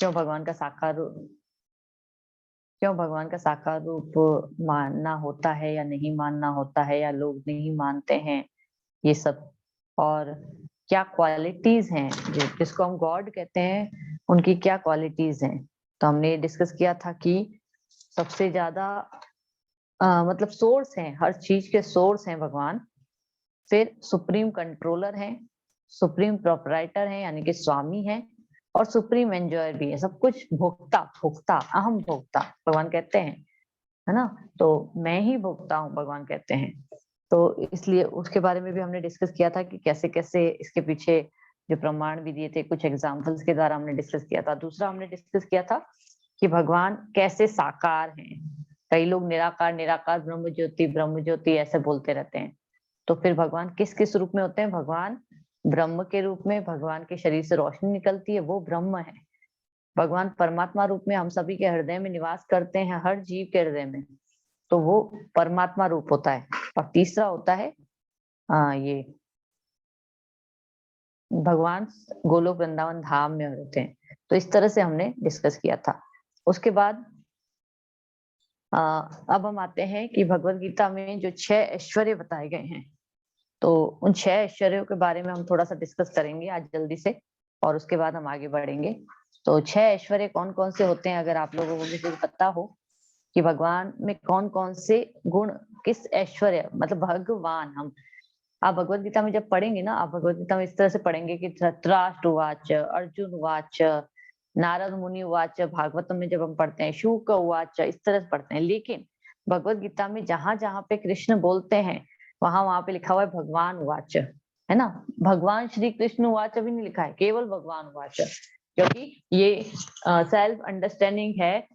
क्यों भगवान का साकार क्यों भगवान का साकार रूप मानना होता है या नहीं मानना होता है, या लोग नहीं मानते हैं, ये सब। और क्या क्वालिटीज हैं जिसको हम गॉड कहते हैं, उनकी क्या क्वालिटीज हैं। तो हमने ये डिस्कस किया था कि सबसे ज्यादा मतलब सोर्स हैं, हर चीज के सोर्स हैं भगवान। फिर सुप्रीम कंट्रोलर हैं, सुप्रीम प्रोपराइटर हैं यानी कि स्वामी हैं, और सुप्रीम एंजॉयर भी है। सब कुछ भोक्ता, भोक्ता, अहम भोक्ता भगवान कहते हैं, है ना। तो मैं ही भोक्ता हूँ भगवान कहते हैं। तो इसलिए उसके बारे में भी हमने डिस्कस किया था कि कैसे कैसे इसके पीछे जो प्रमाण भी दिए थे, कुछ एग्जाम्पल्स के द्वारा हमने डिस्कस किया था। दूसरा हमने डिस्कस किया था कि भगवान कैसे साकार हैं। कई लोग निराकार निराकार ब्रह्म ज्योति ऐसे बोलते रहते हैं। तो फिर भगवान किस किस रूप में होते हैं? भगवान ब्रह्म के रूप में, भगवान के शरीर से रोशनी निकलती है, वो ब्रह्म है। भगवान परमात्मा रूप में हम सभी के हृदय में निवास करते हैं, हर जीव के हृदय में, तो वो परमात्मा रूप होता है। और तीसरा होता है ये भगवान गोलोक वृंदावन धाम में होते हैं। तो इस तरह से हमने डिस्कस किया था। उसके बाद अब हम आते हैं कि भगवत गीता में जो 6 ऐश्वर्य बताए गए हैं, तो उन 6 ऐश्वर्यों के बारे में हम थोड़ा सा डिस्कस करेंगे आज जल्दी से, और उसके बाद हम आगे बढ़ेंगे। तो 6 ऐश्वर्य कौन कौन से होते हैं, अगर आप लोगों को किसी को पता हो कि भगवान में कौन कौन से गुण, किस ऐश्वर्य मतलब भगवान, हम आप भगवत गीता में जब पढ़ेंगे ना, आप भगवत गीता में इस तरह से पढ़ेंगे कि धृतराष्ट्र उवाच, अर्जुन उवाच, नारद मुनि उवाच, भागवतम में जब हम पढ़ते हैं शुक उवाच, इस तरह से पढ़ते हैं। लेकिन भगवत गीता में जहां जहां पे कृष्ण बोलते हैं, वहां वहां पे लिखा हुआ है भगवान उवाच, है ना। भगवान श्री कृष्ण उवाच भी नहीं लिखा है, केवल भगवान उवाच। क्योंकि ये सेल्फ अंडरस्टैंडिंग है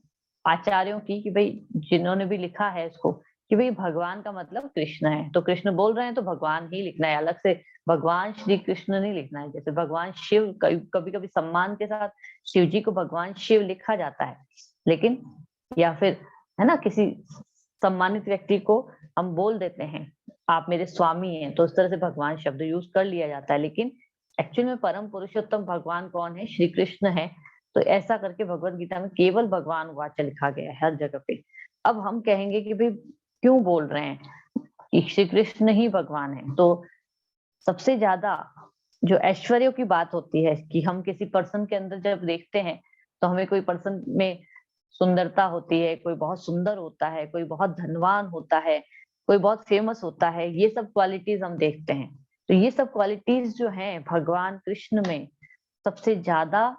आचार्यों की कि भाई जिन्होंने भी लिखा है इसको, कि भाई भगवान का मतलब कृष्ण है, तो कृष्ण बोल रहे हैं तो भगवान ही लिखना है, अलग से भगवान श्री कृष्ण नहीं लिखना है। जैसे भगवान शिव, कभी कभी सम्मान के साथ शिव जी को भगवान शिव लिखा जाता है, लेकिन या फिर है ना किसी सम्मानित व्यक्ति को हम बोल देते हैं आप मेरे स्वामी हैं, तो उस तरह से भगवान शब्द यूज कर लिया जाता है। लेकिन एक्चुअल में परम पुरुषोत्तम भगवान कौन है? श्री कृष्ण है। तो ऐसा करके भगवत गीता में केवल भगवान वाचा लिखा गया है हर जगह पे। अब हम कहेंगे कि भाई क्यों बोल रहे हैं कि श्री कृष्ण ही भगवान है? तो सबसे ज्यादा जो ऐश्वर्यों की बात होती है कि हम किसी पर्सन के अंदर जब देखते हैं, तो हमें कोई पर्सन में सुंदरता होती है, कोई बहुत सुंदर होता है, कोई बहुत धनवान होता है, कोई बहुत फेमस होता है, ये सब क्वालिटीज हम देखते हैं। तो ये सब क्वालिटीज जो हैं भगवान कृष्ण में सबसे ज्यादा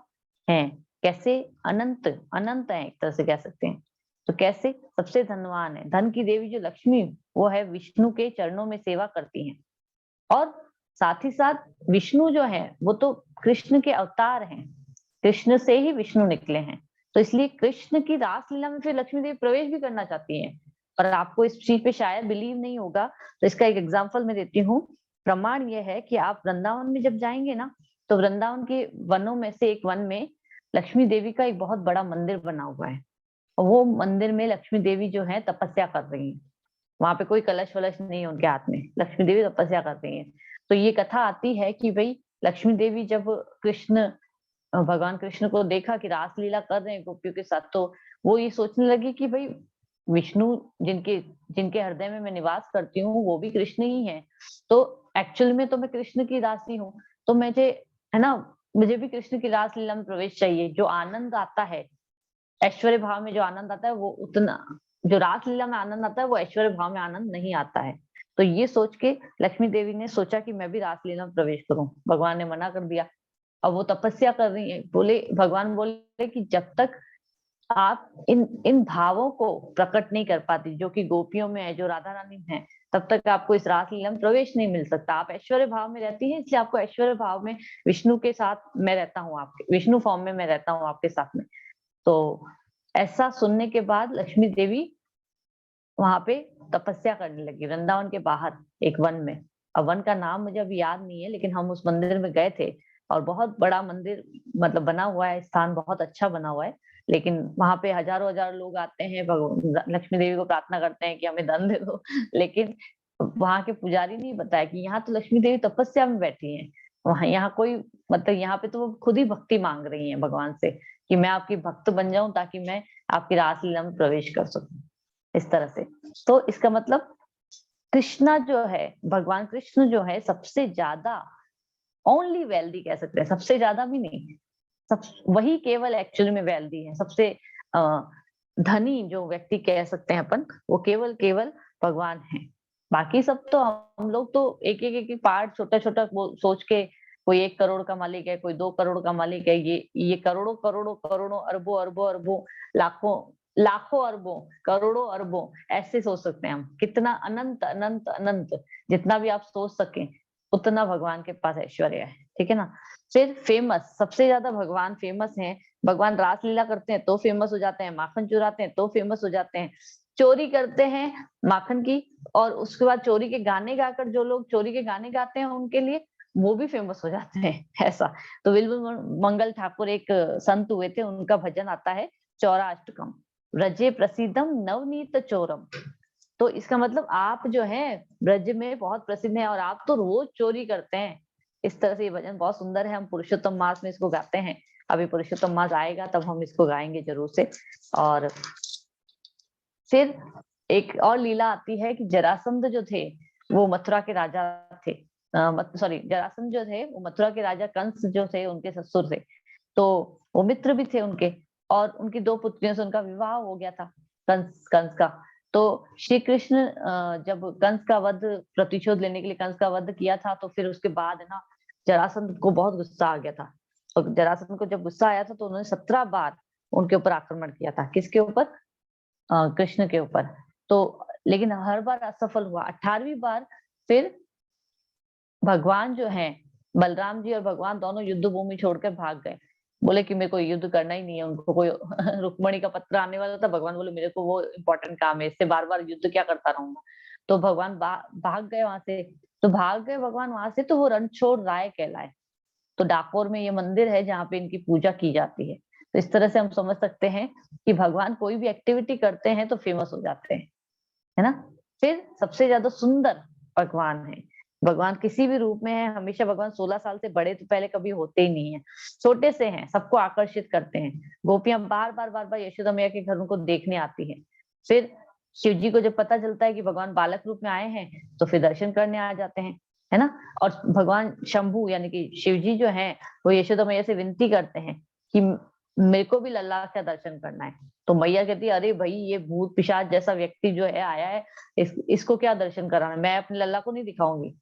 हैं। कैसे? अनंत, अनंत है एक तरह से कह सकते हैं। तो कैसे? सबसे धनवान है, धन की देवी जो लक्ष्मी, वो है विष्णु के चरणों में सेवा करती हैं। और साथ ही साथ विष्णु जो है वो तो कृष्ण के अवतार हैं, कृष्ण से ही विष्णु निकले हैं। तो इसलिए कृष्ण की रासलीला में फिर लक्ष्मी देवी प्रवेश भी करना चाहती हैं। और आपको इस चीज पे शायद बिलीव नहीं होगा, तो इसका एक एग्जाम्पल मैं देती हूँ। प्रमाण यह है कि आप वृंदावन में जब जाएंगे ना, तो वृंदावन के वनों में से एक वन में लक्ष्मी देवी का एक बहुत बड़ा मंदिर बना हुआ है। और वो मंदिर में लक्ष्मी देवी जो है तपस्या कर रही है। वहां पे कोई कलश वलश नहीं है उनके हाथ में, लक्ष्मी देवी तपस्या कर रही है। तो ये कथा आती है कि भाई लक्ष्मी देवी जब कृष्ण, भगवान कृष्ण को देखा कि रासलीला कर रहे हैं गोपियों के साथ, तो वो ये सोचने लगी कि भाई विष्णु जिनके जिनके हृदय में मैं निवास करती हूँ वो भी कृष्ण ही है। तो एक्चुअल में तो मैं कृष्ण की दासी हूँ, तो मुझे, है ना, मुझे भी कृष्ण की रासलीला में प्रवेश चाहिए। जो आनंद आता है ऐश्वर्य भाव में, जो आनंद आता है वो उतना, जो रासलीला में आनंद आता है वो ऐश्वर्य भाव में आनंद नहीं आता है। तो ये सोच के लक्ष्मी देवी ने सोचा कि मैं भी रासलीला में प्रवेश करूं। भगवान ने मना कर दिया। अब वो तपस्या कर रही है, बोले, भगवान बोले कि जब तक आप इन इन भावों को प्रकट नहीं कर पाती जो कि गोपियों में है, जो राधा रानी में है, तब तक आपको इस रासलीला में प्रवेश नहीं मिल सकता। आप ऐश्वर्य भाव में रहती हैं, इसलिए आपको ऐश्वर्य भाव में विष्णु के साथ मैं रहता हूँ, आपके विष्णु फॉर्म में मैं रहता हूँ आपके साथ में। तो ऐसा सुनने के बाद लक्ष्मी देवी वहां पे तपस्या करने लगी वृंदावन के बाहर एक वन में। अब वन का नाम मुझे अभी याद नहीं है, लेकिन हम उस मंदिर में गए थे। और बहुत बड़ा मंदिर मतलब बना हुआ है, स्थान बहुत अच्छा बना हुआ है। लेकिन वहां पे हजारों हजार लोग आते हैं, भगवान लक्ष्मी देवी को प्रार्थना करते हैं कि हमें धन दे दो। लेकिन वहां के पुजारी नहीं बताया कि यहाँ तो लक्ष्मी देवी तपस्या में बैठी हैं। वहां यहाँ कोई मतलब यहाँ पे तो वो खुद ही भक्ति मांग रही हैं भगवान से कि मैं आपकी भक्त बन जाऊं ताकि मैं आपकी रासलीला में प्रवेश कर सकूं, इस तरह से। तो इसका मतलब कृष्णा जो है, भगवान कृष्ण जो है सबसे ज्यादा ओनली वेल्दी कह सकते हैं, सबसे ज्यादा भी नहीं, सब वही केवल एक्चुअली में वेल्दी है, सबसे धनी जो व्यक्ति कह सकते हैं अपन, वो केवल केवल भगवान है। बाकी सब तो हम लोग तो एक पार्ट छोटा छोटा सोच के, कोई 1 करोड़ का मालिक है, कोई 2 करोड़ का मालिक है, ये करोड़ों करोड़ों करोड़ों अरबों अरबों अरबों लाखों लाखों अरबों करोड़ों अरबों ऐसे सोच सकते हैं हम, कितना अनंत अनंत अनंत, जितना भी आप सोच सकें उतना भगवान के पास ऐश्वर्य है, ठीक है ना। फिर फेमस, सबसे ज्यादा भगवान फेमस हैं। भगवान रासलीला करते हैं तो फेमस हो जाते हैं, माखन चुराते हैं तो फेमस हो जाते हैं, चोरी करते हैं माखन की, और उसके बाद चोरी के गाने गाकर, जो लोग चोरी के गाने गाते हैं उनके लिए वो भी फेमस हो जाते हैं ऐसा। तो बिल्कुल मंगल ठाकुर एक संत हुए थे, उनका भजन आता है चौराष्टकम, ब्रजे प्रसिद्धम नवनीत चोरम। तो इसका मतलब आप जो है ब्रज में बहुत प्रसिद्ध हैं और आप तो रोज चोरी करते हैं। इस तरह से ये भजन बहुत सुंदर है, हम पुरुषोत्तम मास में इसको गाते हैं। अभी पुरुषोत्तम मास आएगा तब हम इसको गाएंगे जरूर से। और फिर एक और लीला आती है कि जरासंध जो थे वो मथुरा के राजा थे, सॉरी जरासंध जो थे वो मथुरा के राजा कंस जो थे उनके ससुर थे। तो वो मित्र भी थे उनके, और उनकी 2 पुत्रियों से उनका विवाह हो गया था, कंस कंस का। तो श्री कृष्ण जब कंस का वध, प्रतिशोध लेने के लिए कंस का वध किया था, तो फिर उसके बाद है ना जरासंध को बहुत गुस्सा आ गया था। और जरासंध को जब गुस्सा आया था तो उन्होंने 17 बार उनके ऊपर आक्रमण किया था। किसके ऊपर? कृष्ण के ऊपर। तो लेकिन हर बार असफल हुआ। 18वीं बार फिर भगवान जो है, बलराम जी और भगवान दोनों युद्ध भूमि छोड़कर भाग गए, बोले कि मेरे को युद्ध करना ही नहीं है। उनको कोई रुक्मणी का पत्र आने वाला था, भगवान बोले मेरे को वो इम्पोर्टेंट काम है, इससे बार बार युद्ध क्या करता रहूंगा। तो भगवान भाग गए वहां से। तो भाग गए भगवान वहां से, तो वो रणछोड़ राय कहलाए। तो डाकोर में ये मंदिर है जहाँ पे इनकी पूजा की जाती है। तो इस तरह से हम समझ सकते हैं कि भगवान कोई भी एक्टिविटी करते हैं तो फेमस हो जाते हैं, है ना। फिर सबसे ज्यादा सुंदर भगवान है, भगवान किसी भी रूप में है, हमेशा भगवान 16 साल से बड़े तो पहले कभी होते ही नहीं है, छोटे से हैं, सबको आकर्षित करते हैं। गोपियां बार बार यशोदा मैया के घर उनको देखने आती हैं। फिर शिव जी को जब पता चलता है कि भगवान बालक रूप में आए हैं, तो फिर दर्शन करने आ जाते हैं, है ना। और भगवान शंभु यानी कि शिव जी जो है, वो यशोदा मैया से विनती करते हैं कि मेरे को भी लल्ला का दर्शन करना है। तो मैया कहती है अरे भाई, ये भूत पिशाच जैसा व्यक्ति जो है आया है, इसको क्या दर्शन कराना, मैं अपने लल्ला को नहीं दिखाऊंगी।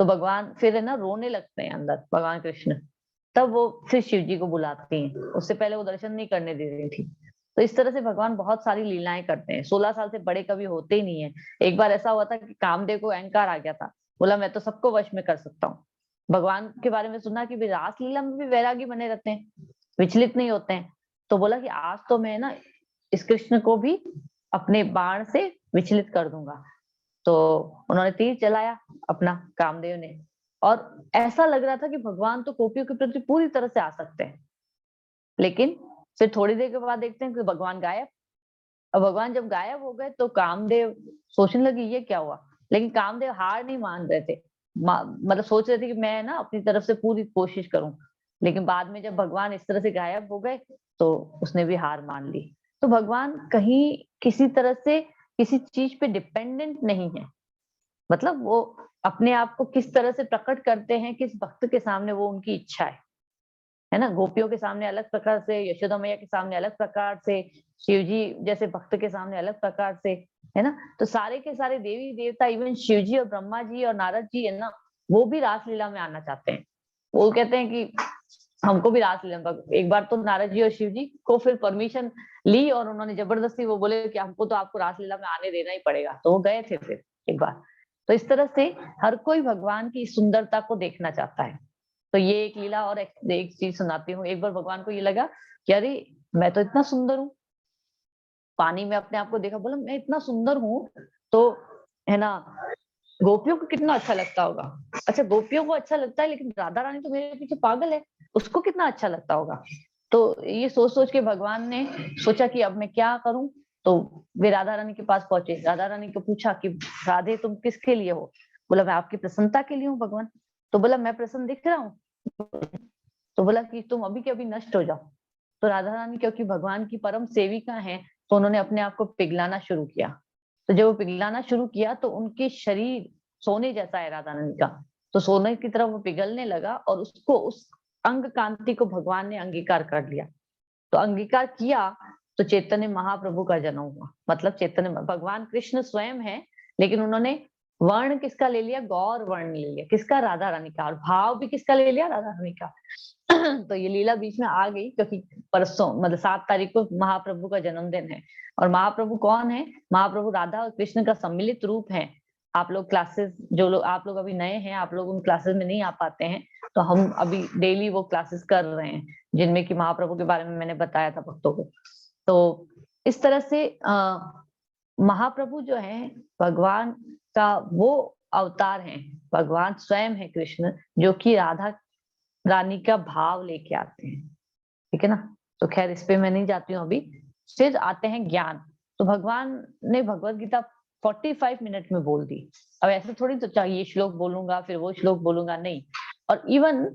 तो भगवान फिर है ना रोने लगते हैं अंदर, भगवान कृष्ण। तब वो फिर शिव जी को बुलाती हैं, उससे पहले वो दर्शन नहीं करने दे रही थी। तो इस तरह से भगवान बहुत सारी लीलाएं करते हैं, 16 साल से बड़े कभी होते ही नहीं है। एक बार ऐसा हुआ था कि कामदेव को अहंकार आ गया था, बोला मैं तो सबको वश में कर सकता हूँ। भगवान के बारे में सुना कि रास लीला में भी वैरागी बने रहते हैं, विचलित नहीं होते हैं। तो बोला कि आज तो मैं ना इस कृष्ण को भी अपने बाण से विचलित कर दूंगा। तो उन्होंने तीर चलाया अपना, कामदेव ने। और ऐसा लग रहा था कि भगवान तो गोपियों के प्रति पूरी तरह से आसक्त है। लेकिन फिर थोड़ी देर के बाद देखते हैं कि भगवान गायब। और भगवान जब गायब हो गए तो कामदेव सोचने लगे ये क्या हुआ। लेकिन कामदेव हार नहीं मान रहे थे, मतलब सोच रहे थे कि मैं ना अपनी तरफ से पूरी कोशिश करूं। लेकिन बाद में जब भगवान इस तरह से गायब हो गए तो उसने भी हार मान ली। तो भगवान कहीं किसी तरह से किसी चीज पे डिपेंडेंट नहीं है। मतलब वो अपने आप को किस तरह से प्रकट करते हैं, किस भक्त के सामने, वो उनकी इच्छा है ना। गोपियों के सामने अलग प्रकार से, यशोदा मैया के सामने अलग प्रकार से, शिव जी जैसे भक्त के सामने अलग प्रकार से, है ना। तो सारे के सारे देवी देवता, इवन शिव जी और ब्रह्मा जी और नारद जी है ना, वो भी रासलीला में आना चाहते हैं। वो कहते हैं कि हमको भी रासलीला में। एक बार तो नारद जी और शिव जी को फिर परमिशन ली और उन्होंने जबरदस्ती, वो बोले कि हमको तो आपको रासलीला में आने देना ही पड़ेगा, तो वो गए थे फिर एक बार। तो इस तरह से हर कोई भगवान की सुंदरता को देखना चाहता है। तो ये एक लीला, और एक चीज सुनाती हूँ। एक बार भगवान को ये लगा कि अरे मैं तो इतना सुंदर हूँ, पानी में अपने आप को देखा, बोला मैं इतना सुंदर हूँ, तो है ना गोपियों को कितना अच्छा लगता होगा। अच्छा गोपियों को अच्छा लगता है, लेकिन राधा रानी तो मेरे पीछे पागल है, उसको कितना अच्छा लगता होगा। तो ये सोच सोच के भगवान ने सोचा कि अब मैं क्या करूं। तो वे राधा रानी के पास पहुंचे, राधा रानी को पूछा कि राधे तुम किसके लिए हो। बोला मैं आपकी प्रसन्नता के लिए हूँ भगवान। तो बोला मैं प्रसन्न दिख रहा हूँ? तो बोला कि तुम अभी के अभी नष्ट हो जाओ। तो राधा रानी क्योंकि भगवान की परम सेविका हैं, तो उन्होंने अपने आप को पिघलाना शुरू किया। तो जब वो पिघलाना शुरू किया तो उनके शरीर सोने जैसा है राधा रानी का, तो सोने की तरह वो पिघलने लगा और उसको, उस अंग कांति को भगवान ने अंगीकार कर लिया। तो अंगीकार किया तो चैतन्य महाप्रभु का जन्म हुआ। मतलब चैतन्य भगवान कृष्ण स्वयं है, लेकिन उन्होंने वर्ण किसका ले लिया? गौर वर्ण ले लिया। किसका? राधा रानी का। और भाव भी किसका ले लिया? राधा रानी का। तो ये लीला बीच में आ गई क्योंकि परसों मतलब 7 तारीख को महाप्रभु का जन्मदिन है। और महाप्रभु कौन है? महाप्रभु राधा और कृष्ण का सम्मिलित रूप है। आप लोग क्लासेस, जो लोग, आप लोग अभी नए हैं, आप लोग उन क्लासेस में नहीं आ पाते हैं, तो हम अभी डेली वो क्लासेस कर रहे हैं जिनमें कि महाप्रभु के बारे में मैंने बताया था भक्तों को। तो इस तरह से महाप्रभु जो है भगवान का वो अवतार है, भगवान स्वयं है कृष्ण, जो कि राधा रानी का भाव लेके आते हैं। ठीक है ना? तो खैर इस पे मैं नहीं जाती हूँ अभी। फिर आते हैं ज्ञान। तो भगवान ने भगवत गीता 45 मिनट में बोल दी। अब ऐसे थोड़ी तो चाहिए श्लोक बोलूंगा फिर वो श्लोक बोलूंगा, नहीं। और इवन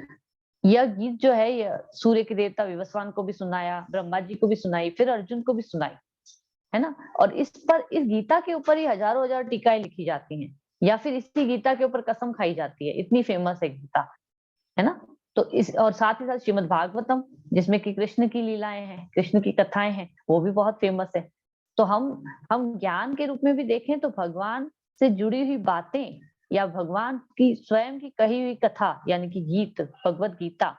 यह गीत जो है, यह सूर्य के देवता विवस्वान को भी सुनाया, ब्रह्मा जी को भी सुनाई, फिर अर्जुन को भी सुनाई, है ना? और इस पर, इस गीता के ऊपर ही हजारों हजार टीकाएं लिखी जाती हैं, या फिर इसी गीता के ऊपर कसम खाई जाती है, इतनी फेमस है गीता, है ना? तो इस, और साथ ही साथ श्रीमद् भागवतम, जिसमें कि कृष्ण की लीलाएं हैं, कृष्ण की कथाएं हैं, वो भी बहुत फेमस है। तो हम ज्ञान के रूप में भी देखें तो भगवान से जुड़ी हुई बातें या भगवान की स्वयं की कही हुई कथा यानी कि गीत, भगवत गीता,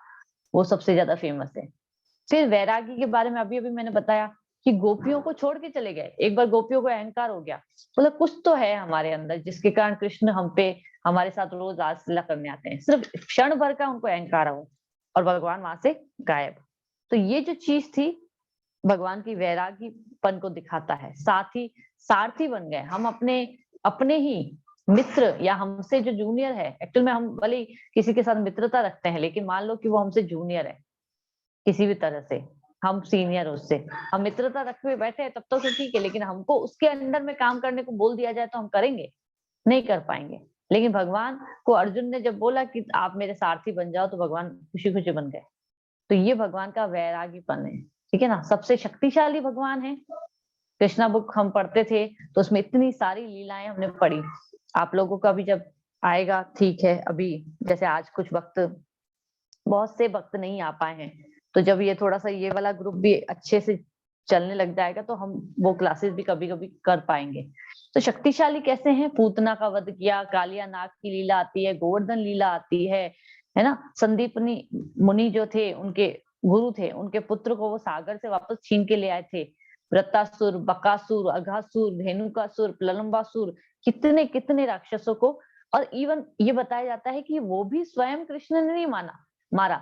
वो सबसे ज्यादा फेमस है। फिर वैरागी के बारे में अभी अभी मैंने बताया कि गोपियों को छोड़ के चले गए। एक बार गोपियों को अहंकार हो गया, मतलब कुछ तो है हमारे अंदर जिसके कारण कृष्ण हम पे, हमारे साथ रोज रासलीला करने आते हैं। सिर्फ क्षण भर का उनको अहंकार हो और भगवान वहां से गायब। तो ये जो चीज थी भगवान की वैरागीपन को दिखाता है। साथ ही सारथी बन गए हम, अपने अपने ही मित्र या हमसे जो जूनियर है। एक्चुअल में हम भले ही किसी के साथ मित्रता रखते हैं, लेकिन मान लो कि वो हमसे जूनियर है किसी भी तरह से, हम सीनियर उससे, हम मित्रता रखे हुए बैठे हैं तब तो ठीक है, लेकिन हमको उसके अंडर में काम करने को बोल दिया जाए तो हम करेंगे? नहीं कर पाएंगे। लेकिन भगवान को अर्जुन ने जब बोला कि आप मेरे सारथी बन जाओ, तो भगवान खुशी खुशी बन गए। तो ये भगवान का वैरागीपन है। ठीक है ना? सबसे शक्तिशाली भगवान है। कृष्णा बुक हम पढ़ते थे तो उसमें इतनी सारी लीलाएं हमने पढ़ी। आप लोगों का भी जब आएगा, ठीक है, अभी जैसे आज कुछ वक्त, बहुत से वक्त नहीं आ पाए हैं, तो जब ये थोड़ा सा ये वाला ग्रुप भी अच्छे से चलने लग जाएगा तो हम वो क्लासेस भी कभी कभी कर पाएंगे। तो शक्तिशाली कैसे हैं? पूतना का वध किया, कालिया नाग की लीला आती है, गोवर्धन लीला आती है ना? संदीपनी मुनि जो थे, उनके गुरु थे, उनके पुत्र को वो सागर से वापस छीन के ले आए थे। वृत्तासुर, बकासुर, अघासुर, धेनुकासुर, प्रलंबासुर, कितने कितने राक्षसों को। और इवन ये बताया जाता है कि वो भी स्वयं कृष्ण ने नहीं मारा।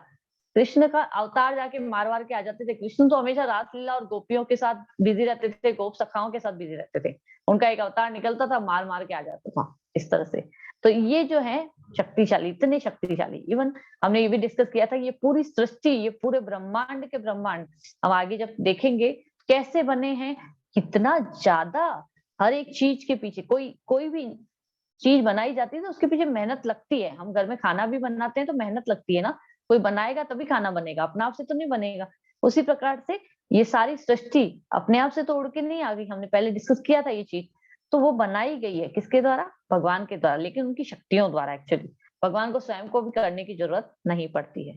कृष्ण का अवतार जाके मार वार के आ जाते थे। कृष्ण तो हमेशा रासलीला और गोपियों के साथ बिजी रहते थे, गोप सखाओं के साथ बिजी रहते थे। उनका एक अवतार निकलता था, मार मार के आ जाता था इस तरह से। तो ये जो है शक्तिशाली, इतने शक्तिशाली। इवन हमने ये भी डिस्कस किया था, ये पूरी सृष्टि, ये पूरे ब्रह्मांड के ब्रह्मांड हम आगे जब देखेंगे कैसे बने हैं, कितना ज्यादा। हर एक चीज के पीछे, कोई भी चीज बनाई जाती है तो उसके पीछे मेहनत लगती है। हम घर में खाना भी बनाते हैं तो मेहनत लगती है ना, कोई बनाएगा तभी खाना बनेगा, अपने आप से तो नहीं बनेगा। उसी प्रकार से ये सारी सृष्टि अपने आप से तो उड़ के नहीं आ गई, हमने पहले डिस्कस किया था ये चीज। तो वो बनाई गई है किसके द्वारा? भगवान के द्वारा, लेकिन उनकी शक्तियों द्वारा। एक्चुअली भगवान को स्वयं को भी करने की जरूरत नहीं पड़ती है।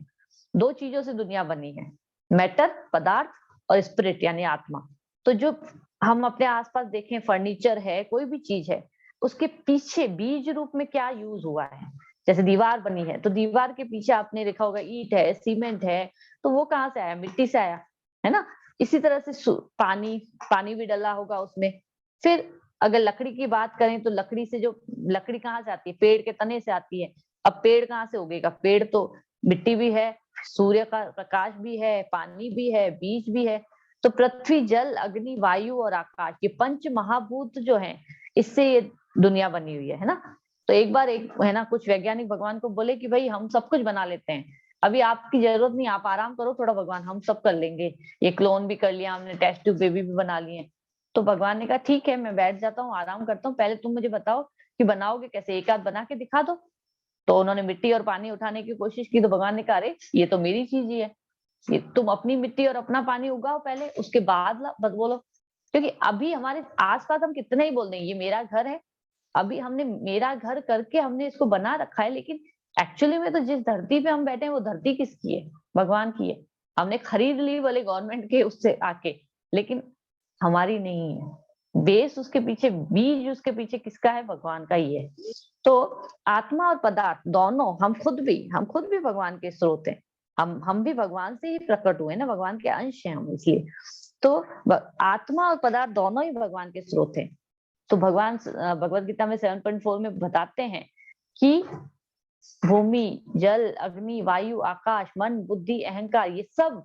दो चीजों से दुनिया बनी है, मैटर पदार्थ और स्पिरिट यानी आत्मा। तो जो हम अपने आसपास देखें, फर्नीचर है, कोई भी चीज है, उसके पीछे बीज रूप में क्या यूज हुआ है। जैसे दीवार बनी है तो दीवार के पीछे आपने देखा होगा ईंट है, सीमेंट है, तो वो कहाँ से आया? मिट्टी से आया, है ना? इसी तरह से पानी पानी भी डला होगा उसमें। फिर अगर लकड़ी की बात करें तो लकड़ी से, जो लकड़ी कहाँ से आती है? पेड़ के तने से आती है। अब पेड़ कहाँ से उगेगा? पेड़ तो मिट्टी भी है, सूर्य का प्रकाश भी है, पानी भी है, बीज भी है। तो पृथ्वी, जल, अग्नि, वायु और आकाश, ये पंच महाभूत जो है, इससे ये दुनिया बनी हुई है ना? तो एक बार एक, है ना, कुछ वैज्ञानिक भगवान को बोले कि भाई हम सब कुछ बना लेते हैं, अभी आपकी जरूरत नहीं, आप आराम करो थोड़ा भगवान, हम सब कर लेंगे। ये क्लोन भी कर लिया हमने, टेस्ट ट्यूब बेबी भी बना लिए। तो भगवान ने कहा ठीक है, मैं बैठ जाता हूँ, आराम करता हूँ, पहले तुम मुझे बताओ कि बनाओगे कैसे, एक आध बना के दिखा दो। तो उन्होंने मिट्टी और पानी उठाने की कोशिश की, तो भगवान ने कहा अरे ये तो मेरी चीज ही है, ये तुम अपनी मिट्टी और अपना पानी उगाओ पहले, उसके बाद बस बोलो। क्योंकि अभी हमारे आसपास हम कितने ही बोल दें ये मेरा घर है, अभी हमने मेरा घर करके हमने इसको बना रखा है, लेकिन एक्चुअली में तो जिस धरती पे हम बैठे हैं वो धरती किसकी है? भगवान की है। हमने खरीद ली बोले गवर्नमेंट के उससे आके, लेकिन हमारी नहीं है। बेस उसके पीछे, बीज उसके पीछे किसका है? भगवान का ही है। तो आत्मा और पदार्थ दोनों, हम खुद भी भगवान के स्रोत हैं। हम भी भगवान से ही प्रकट हुए ना, भगवान के अंश हैं हम, इसलिए तो आत्मा और पदार्थ दोनों ही भगवान के स्रोत हैं। तो भगवान भगवत गीता में 7.4 में बताते हैं कि भूमि, जल, अग्नि, वायु, आकाश, मन, बुद्धि, अहंकार, ये सब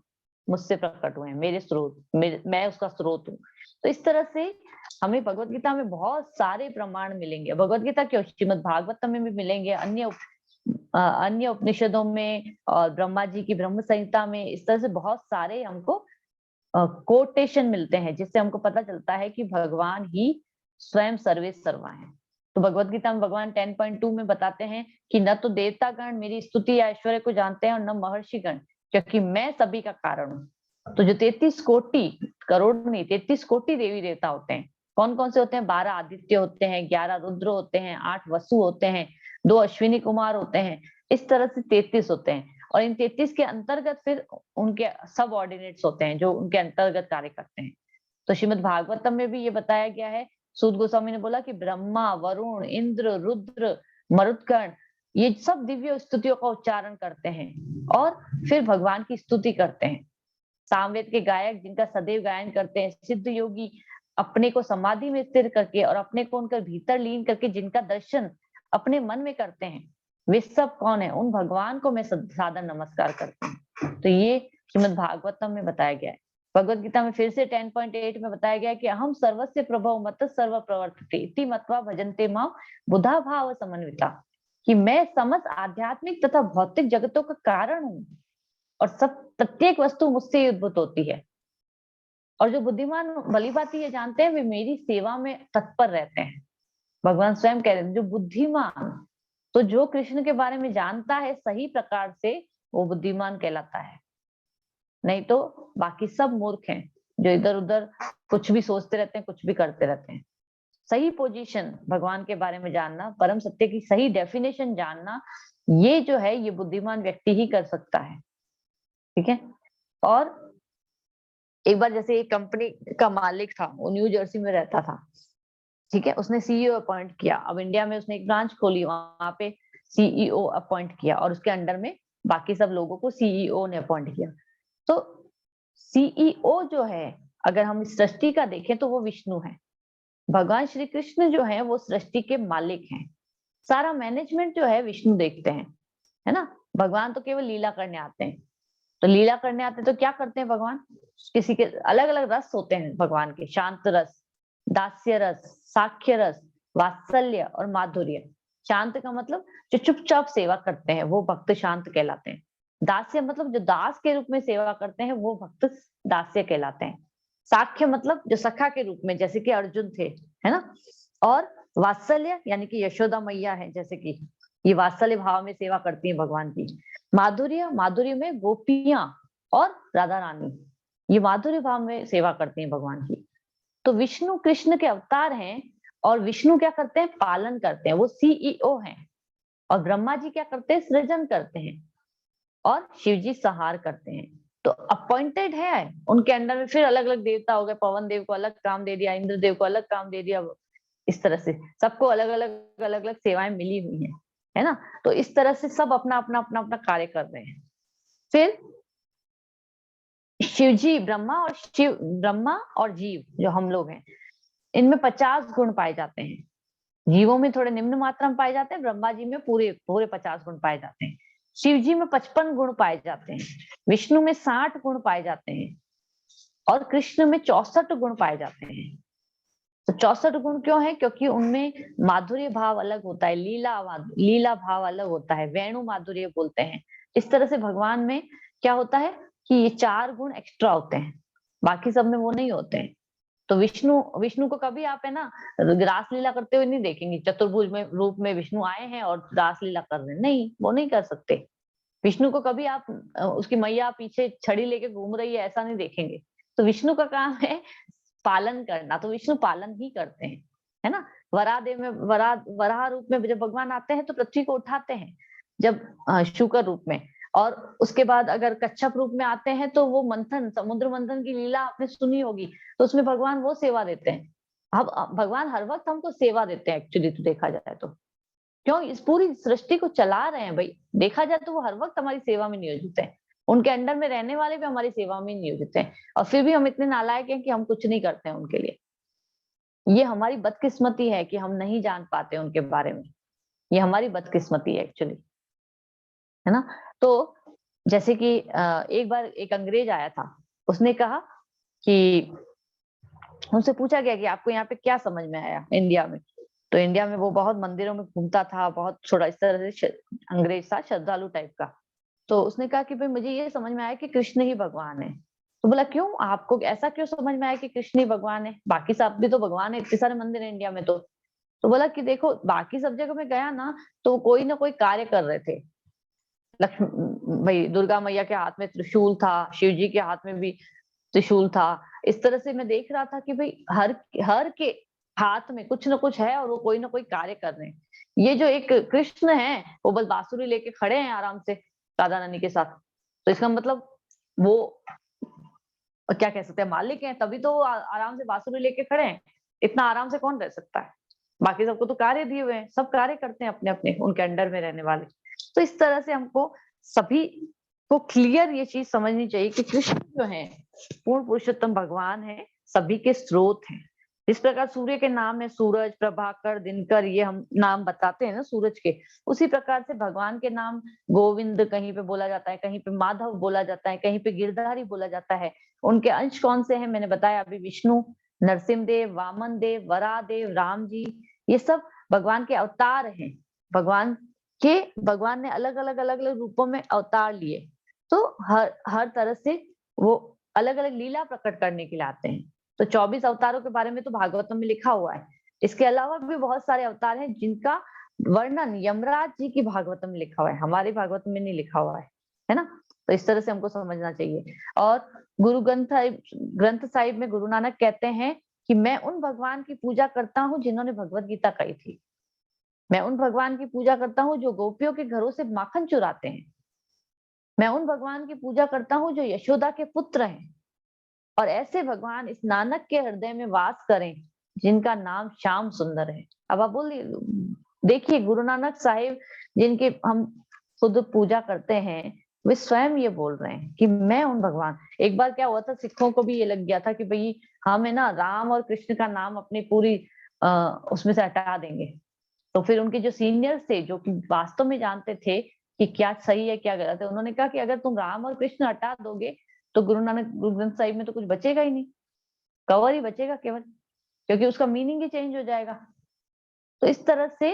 मुझसे प्रकट हुए हैं, मेरे स्रोत, मैं उसका स्रोत हूँ। तो इस तरह से हमें भगवत गीता में बहुत सारे प्रमाण मिलेंगे। भगवत गीता क्यों, श्रीमद् भागवतम में भी मिलेंगे, अन्य उपनिषदों में, और ब्रह्मा जी की ब्रह्म संहिता में, इस तरह से बहुत सारे हमको कोटेशन मिलते हैं, जिससे हमको पता चलता है कि भगवान ही स्वयं सर्वे सर्वा है। तो भगवत गीता में भगवान 10.2 में बताते हैं कि न तो देवतागण मेरी स्तुति या ऐश्वर्य को जानते हैं, और न महर्षिगण, क्योंकि मैं सभी का कारण हूँ। तो जो 33 कोटि, करोड़ नहीं, 33 कोटि देवी देवता होते हैं, कौन कौन से होते हैं? 12 आदित्य होते हैं, 11 रुद्र होते हैं, 8 वसु होते हैं, 2 अश्विनी कुमार होते हैं, इस तरह से 33 होते हैं। और इन 33 के अंतर्गत फिर उनके सब ऑर्डिनेट्स होते हैं जो उनके अंतर्गत कार्य करते हैं। तो श्रीमद् भागवतम में भी ये बताया गया है। सूत गोस्वामी ने बोला कि ब्रह्मा, वरुण, इंद्र, रुद्र, मरुत्कण, ये सब दिव्य स्तुतियों का उच्चारण करते हैं और फिर भगवान की स्तुति करते हैं। सामवेद के गायक जिनका सदैव गायन करते हैं, सिद्ध योगी अपने को समाधि में स्थिर करके और अपने को उनका भीतर लीन करके जिनका दर्शन अपने मन में करते हैं, वे सब कौन है? उन भगवान को मैं सादर नमस्कार करती हूँ। तो ये श्रीमद् भागवतम में बताया गया है। भगवत गीता में फिर से 10.8 में बताया गया है कि हम सर्वस्य प्रभव मत सर्व प्रवर्तते इति मत्वा भजन्ते मां बुधा भाव समन्विता, कि मैं समस्त आध्यात्मिक तथा भौतिक जगतों का कारण हूँ और सब प्रत्येक वस्तु मुझसे ही उद्भूत होती है। और जो बुद्धिमान भली भांति ये जानते हैं वे मेरी सेवा में तत्पर रहते हैं। भगवान स्वयं कह रहे हैं जो बुद्धिमान, तो जो कृष्ण के बारे में जानता है सही प्रकार से वो बुद्धिमान कहलाता है, नहीं तो बाकी सब मूर्ख हैं जो इधर उधर कुछ भी सोचते रहते हैं, कुछ भी करते रहते हैं। सही पोजीशन भगवान के बारे में जानना, परम सत्य की सही डेफिनेशन जानना, ये जो है ये बुद्धिमान व्यक्ति ही कर सकता है। ठीक है। और एक बार जैसे एक कंपनी का मालिक था, वो न्यू जर्सी में रहता था। ठीक है, उसने सीईओ अपॉइंट किया। अब इंडिया में उसने एक ब्रांच खोली, वहां पे सीईओ अपॉइंट किया और उसके अंडर में बाकी सब लोगों को सीईओ ने अपॉइंट किया। तो सीईओ जो है, अगर हम सृष्टि का देखें तो वो विष्णु है। भगवान श्री कृष्ण जो है वो सृष्टि के मालिक हैं। सारा मैनेजमेंट जो है विष्णु देखते हैं, है ना। भगवान तो केवल लीला करने आते हैं। तो लीला करने आते हैं तो क्या करते हैं भगवान? किसी के अलग अलग रस होते हैं भगवान के, शांत रस, दास्य रस, साख्य रस, वात्सल्य और माधुर्य। शांत का मतलब जो चुपचाप सेवा करते हैं वो भक्त शांत कहलाते हैं। दास्य मतलब जो दास के रूप में सेवा करते हैं वो भक्त दास्य कहलाते हैं। साख्य मतलब जो सखा के रूप में, जैसे कि अर्जुन थे, है ना। और वात्सल्य यानी कि यशोदा मैया है, जैसे कि ये वात्सल्य भाव में सेवा करती है भगवान की। माधुर्य, माधुर्य में गोपियां और राधा रानी, ये माधुर्य भाव में सेवा करती हैं भगवान की। तो विष्णु कृष्ण के अवतार हैं और विष्णु क्या करते हैं? पालन करते हैं, वो सीईओ हैं। और ब्रह्मा जी क्या करते हैं? सृजन करते हैं। और शिव जी संहार करते हैं। तो अपॉइंटेड है उनके अंडर में। फिर अलग अलग देवता हो गए, पवन देव को अलग काम दे दिया, इंद्र देव को अलग काम दे दिया। इस तरह से सबको अलग अलग सेवाएं मिली हुई है ना। तो इस तरह से सब अपना अपना अपना अपना कार्य कर रहे हैं। फिर शिव जी, ब्रह्मा और जीव जो हम लोग हैं, इनमें 50 गुण पाए जाते हैं। जीवों में थोड़े निम्न मात्रा में पाए जाते हैं, ब्रह्मा जी में पूरे 50 गुण पाए जाते हैं। शिव जी में 55 गुण पाए जाते हैं, विष्णु में 60 गुण पाए जाते हैं और कृष्ण में 64 गुण पाए जाते हैं। तो 64 गुण क्यों है? क्योंकि उनमें माधुर्य भाव अलग होता है, लीला भाव अलग होता है, वेणु माधुर्य बोलते हैं। इस तरह से भगवान में क्या होता है कि ये 4 गुण एक्स्ट्रा होते हैं, बाकी सब में वो नहीं होते हैं। तो विष्णु विष्णु को कभी आप है ना रासलीला करते हुए नहीं देखेंगे, चतुर्भुज में रूप में विष्णु आए हैं और रासलीला कर रहे हैं, नहीं, वो नहीं कर सकते। विष्णु को कभी आप उसकी मैया पीछे छड़ी लेके घूम रही है ऐसा नहीं देखेंगे। तो विष्णु का काम है पालन करना, तो विष्णु पालन ही करते हैं, है ना। वरादेव में वराह रूप में जब भगवान आते हैं तो पृथ्वी को उठाते हैं, जब शुकर रूप में, और उसके बाद अगर कच्छप रूप में आते हैं तो वो मंथन, समुद्र मंथन की लीला आपने सुनी होगी, तो उसमें भगवान वो सेवा देते हैं। अब भगवान हर वक्त हमको सेवा देते हैं एक्चुअली तो देखा जाए तो, क्यों इस पूरी सृष्टि को चला रहे हैं भाई, देखा जाए तो वो हर वक्त हमारी सेवा में नियोजित है, उनके अंडर में रहने वाले भी हमारी सेवा में नियोजित हैं, और फिर भी हम इतने नालायक हैं कि हम कुछ नहीं करते हैं उनके लिए। ये हमारी बदकिस्मती है कि हम नहीं जान पाते उनके बारे में, ये हमारी बदकिस्मती है एक्चुअली, है ना। तो जैसे कि एक बार एक अंग्रेज आया था, उसने कहा कि उनसे पूछा गया कि आपको यहाँ पे क्या समझ में आया इंडिया में, तो इंडिया में वो बहुत मंदिरों में घूमता था, बहुत थोड़ा इस तरह से अंग्रेज था, श्रद्धालु टाइप का। तो उसने कहा कि भाई मुझे ये समझ में आया कि कृष्ण ही भगवान है। तो बोला क्यों, आपको ऐसा क्यों समझ में आया कि कृष्ण ही भगवान है, बाकी सब भी तो भगवान है, इतने सारे मंदिर है इंडिया में। तो बोला कि देखो बाकी सब जगह में गया ना तो वो कोई ना कोई कार्य कर रहे थे। लक्ष्मी भाई दुर्गा मैया के हाथ में त्रिशूल था, शिव जी के हाथ में भी त्रिशूल था। इस तरह से मैं देख रहा था कि भाई हर हर के हाथ में कुछ ना कुछ है और वो कोई ना कोई कार्य कर रहे हैं। ये जो एक कृष्ण है वो बस बांसुरी लेके खड़े हैं आराम से राधा रानी के साथ, तो इसका मतलब वो क्या कह सकते हैं, मालिक हैं, तभी तो वो आराम से बांसुरी लेके खड़े हैं। इतना आराम से कौन रह सकता है, बाकी सबको तो कार्य दिए हुए हैं, सब कार्य करते हैं अपने अपने उनके अंडर में रहने वाले। तो इस तरह से हमको सभी को क्लियर ये चीज समझनी चाहिए कि कृष्ण जो है पूर्ण पुरुषोत्तम भगवान है, सभी के स्रोत हैं। इस प्रकार सूर्य के नाम है सूरज, प्रभाकर, दिनकर, ये हम नाम बताते हैं ना सूरज के, उसी प्रकार से भगवान के नाम गोविंद कहीं पे बोला जाता है, कहीं पे माधव बोला जाता है, कहीं पे गिरधारी बोला जाता है। उनके अंश कौन से हैं मैंने बताया अभी, विष्णु, नरसिंह देव, वामन देव, वराह देव, राम जी, ये सब भगवान के अवतार हैं। भगवान के भगवान ने अलग अलग अलग अलग रूपों में अवतार लिए, तो हर हर तरह से वो अलग अलग लीला प्रकट करने के लिए आते हैं। तो 24 अवतारों के बारे में तो भागवतम में लिखा हुआ है। इसके अलावा भी बहुत सारे अवतार हैं जिनका वर्णन यमराज जी की भागवतम में लिखा हुआ है, हमारे भागवतम में नहीं लिखा हुआ है ना। तो इस तरह से हमको समझना चाहिए। और गुरु ग्रंथ साहिब में गुरु नानक कहते हैं कि मैं उन भगवान की पूजा करता हूँ जिन्होंने भगवत गीता कही थी, मैं उन भगवान की पूजा करता हूँ जो गोपियों के घरों से माखन चुराते हैं, मैं उन भगवान की पूजा करता हूँ जो यशोदा के पुत्र हैं, और ऐसे भगवान इस नानक के हृदय में वास करें जिनका नाम श्याम सुंदर है। अब आप बोलिए, देखिए गुरु नानक साहिब जिनके हम खुद पूजा करते हैं, वे स्वयं ये बोल रहे हैं कि मैं उन भगवान। एक बार क्या हुआ था, सिखों को भी ये लग गया था कि भाई हम है ना राम और कृष्ण का नाम अपनी पूरी उसमें से हटा देंगे। तो फिर उनके जो सीनियर्स थे जो कि वास्तव में जानते थे कि क्या सही है क्या गलत है, उन्होंने कहा कि अगर तुम राम और कृष्ण हटा दोगे तो गुरु नानक गुरु ग्रंथ साहिब में तो कुछ बचेगा ही नहीं, कवर ही बचेगा केवल, क्योंकि उसका मीनिंग ही चेंज हो जाएगा। तो इस तरह से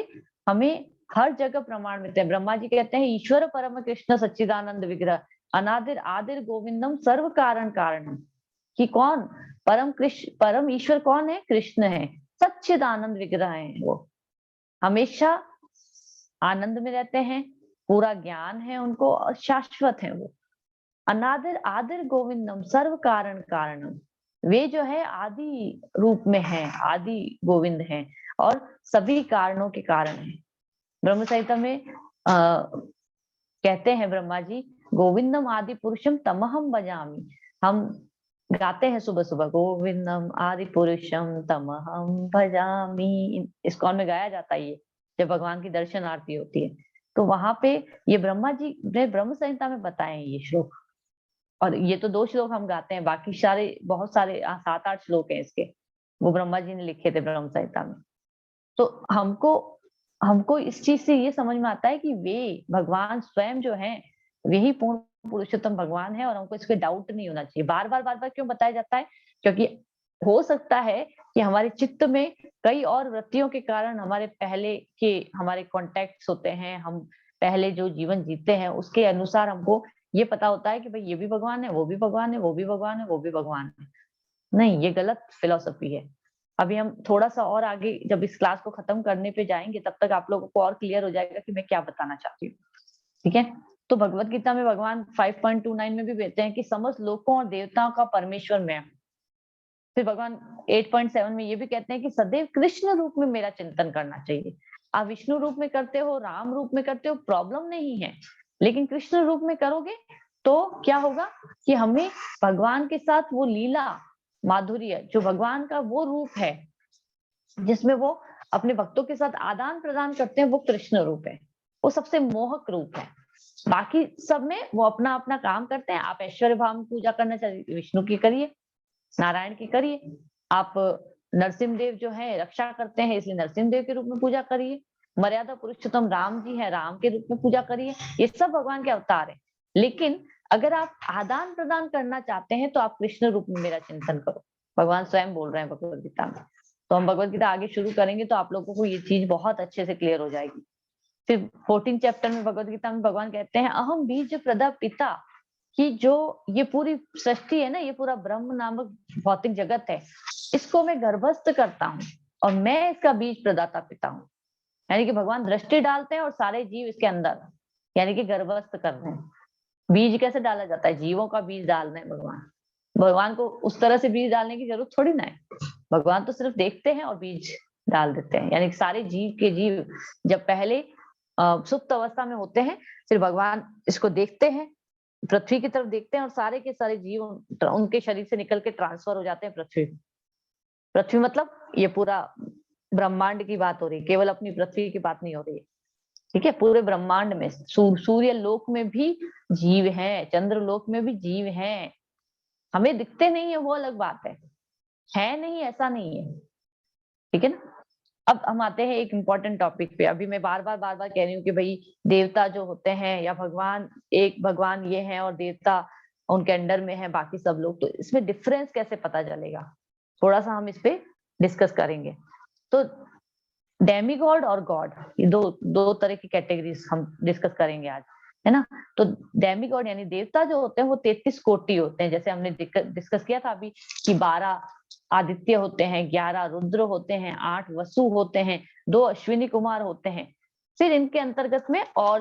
हमें हर जगह प्रमाण मिलते हैं। ब्रह्मा जी कहते हैं ईश्वर परम कृष्ण सच्चिदानंद विग्रह अनादिर आदिर गोविंदम सर्व कारण कारणम, कि कौन परम कृष्ण, परम ईश्वर कौन है, कृष्ण है, सच्चिदानंद विग्रह है, वो हमेशा आनंद में रहते हैं, पूरा ज्ञान है उनको और शाश्वत है वो। अनादिर आदिर गोविंदम सर्व कारण कारणम, वे जो है आदि रूप में है, आदि गोविंद हैं और सभी कारणों के कारण है। ब्रह्म संहिता में कहते हैं ब्रह्मा जी, गोविंदम आदि पुरुषम तमहम भजामि, हम गाते हैं सुबह सुबह गोविंदम आदि पुरुषम तमहम भजामि, इस्कॉन में गाया जाता है ये जब भगवान की दर्शन आरती होती है। तो वहां पे ये ब्रह्मा जी ने ब्रह्म संहिता में बताए हैं ये श्लोक, और ये तो 2 श्लोक हम गाते हैं, बाकी सारे बहुत सारे 7-8 श्लोक हैं इसके, वो ब्रह्मा जी ने लिखे थे ब्रह्म संहिता में। तो हमको हमको इस चीज से ये समझ में आता है कि वे भगवान स्वयं जो हैं वे ही पूर्ण पुरुषोत्तम भगवान है, और हमको इसके डाउट नहीं होना चाहिए। बार बार क्यों बताया जाता है, क्योंकि हो सकता है कि हमारे चित्त में कई और वृत्तियों के कारण हमारे पहले के हमारे कॉन्टेक्ट्स होते हैं, हम पहले जो जीवन जीते हैं उसके अनुसार हमको ये पता होता है कि भाई ये भी भगवान है, वो भी भगवान है, वो भी भगवान है, वो भी भगवान है। नहीं, ये गलत फिलॉसफी है। अभी हम थोड़ा सा और आगे जब इस क्लास को खत्म करने पे जाएंगे तब तक आप लोगों को और क्लियर हो जाएगा कि मैं क्या बताना चाहती हूँ। ठीक है, तो भगवत गीता में भगवान 5.29 में भी कहते हैं कि समस्त लोकों और देवताओं का परमेश्वर मैं हूँ। फिर भगवान 8.7 में ये भी कहते हैं कि सदैव कृष्ण रूप में मेरा चिंतन करना चाहिए। आप विष्णु रूप में करते हो, राम रूप में करते हो, प्रॉब्लम नहीं है, लेकिन कृष्ण रूप में करोगे तो क्या होगा कि हमें भगवान के साथ वो लीला माधुर्य, जो भगवान का वो रूप है जिसमें वो अपने भक्तों के साथ आदान प्रदान करते हैं, वो कृष्ण रूप है, वो सबसे मोहक रूप है। बाकी सब में वो अपना अपना काम करते हैं। आप ऐश्वर्य भाव में पूजा करना चाहिए, विष्णु की करिए, नारायण की करिए। आप नरसिंह देव जो है रक्षा करते हैं, इसलिए नरसिंह देव के रूप में पूजा करिए। मर्यादा पुरुषोत्तम राम जी है, राम के रूप में पूजा करिए। ये सब भगवान के अवतार है। लेकिन अगर आप आदान प्रदान करना चाहते हैं तो आप कृष्ण रूप में मेरा चिंतन करो, भगवान स्वयं बोल रहे हैं भगवत गीता में। तो हम भगवत गीता आगे शुरू करेंगे तो आप लोगों को ये चीज बहुत अच्छे से क्लियर हो जाएगी। फिर 14 चैप्टर में भगवत गीता में भगवान कहते हैं अहम बीज प्रदा पिता, कि जो ये पूरी सृष्टि है ना, ये पूरा ब्रह्म नामक भौतिक जगत है, इसको मैं गर्भस्थ करता हूँ और मैं इसका बीज प्रदाता पिता हूँ। यानी कि भगवान दृष्टि डालते हैं और सारे जीव इसके अंदर, यानी कि गर्भस्थ कर रहे हैं। बीज कैसे डाला जाता है? जीवों का बीज डाल रहे हैं भगवान। भगवान को उस तरह से बीज डालने की जरूरत थोड़ी ना है, भगवान तो सिर्फ देखते हैं और बीज डाल देते हैं। यानी कि सारे जीव के जीव जब पहले सुप्त अवस्था में होते हैं, फिर भगवान इसको देखते हैं, पृथ्वी की तरफ देखते हैं और सारे के सारे जीव उनके शरीर से निकल के ट्रांसफर हो जाते हैं पृथ्वी। पृथ्वी मतलब ये पूरा ब्रह्मांड की बात हो रही है, केवल अपनी पृथ्वी की बात नहीं हो रही है। ठीक है, पूरे ब्रह्मांड में सूर्य लोक में भी जीव हैं, चंद्र लोक में भी जीव हैं। हमें दिखते नहीं है, वो अलग बात है नहीं, ऐसा नहीं है। ठीक है ना। अब हम आते हैं एक इम्पोर्टेंट टॉपिक पे। अभी मैं बार बार कह रही हूँ कि भाई देवता जो होते हैं या भगवान, एक भगवान ये है और देवता उनके अंडर में है बाकी सब लोग, तो इसमें डिफरेंस कैसे पता चलेगा, थोड़ा सा हम इस पे डिस्कस करेंगे। तो डेमी गॉड और गॉड, ये दो दो तरह की कैटेगरीज हम डिस्कस करेंगे आज, है ना। तो डेमी गॉड यानी देवता जो होते हैं वो 33 कोटि होते हैं, जैसे हमने डिस्कस किया था अभी कि 12 आदित्य होते हैं, 11 रुद्र होते हैं, 8 वसु होते हैं, 2 अश्विनी कुमार होते हैं। फिर इनके अंतर्गत में और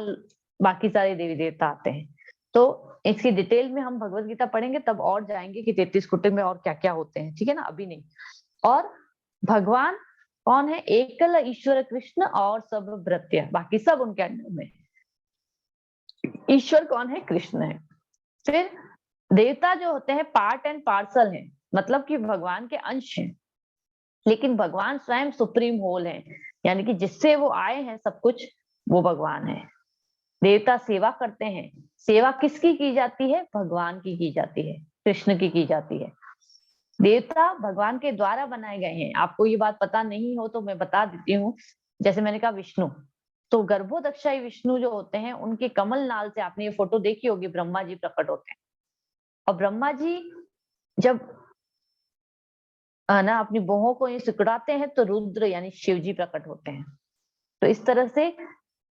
बाकी सारे देवी देवता आते हैं। तो इसकी डिटेल में हम भगवत गीता पढ़ेंगे तब और जाएंगे कि 33 कोटि में और क्या क्या होते हैं। ठीक है ना, अभी नहीं। और भगवान कौन है? एकल ईश्वर कृष्ण और सब भृत्य, बाकी सब उनके अंडर में। ईश्वर कौन है? कृष्ण है। फिर देवता जो होते हैं पार्ट एंड पार्सल हैं, मतलब कि भगवान के अंश हैं, लेकिन भगवान स्वयं सुप्रीम होल है, यानी कि जिससे वो आए हैं सब कुछ, वो भगवान है। देवता सेवा करते हैं। सेवा किसकी की जाती है? भगवान की जाती है, कृष्ण की जाती है। देवता भगवान के द्वारा बनाए गए हैं। आपको ये बात पता नहीं हो तो मैं बता देती हूँ। जैसे मैंने कहा विष्णु, तो गर्भोदक्षाई विष्णु जो होते हैं उनके कमल नाल से, आपने ये फोटो देखी होगी, ब्रह्मा जी प्रकट होते हैं। और ब्रह्मा जी जब ना अपनी बोहों को ये सिकुड़ाते हैं तो रुद्र यानी शिव जी प्रकट होते हैं। तो इस तरह से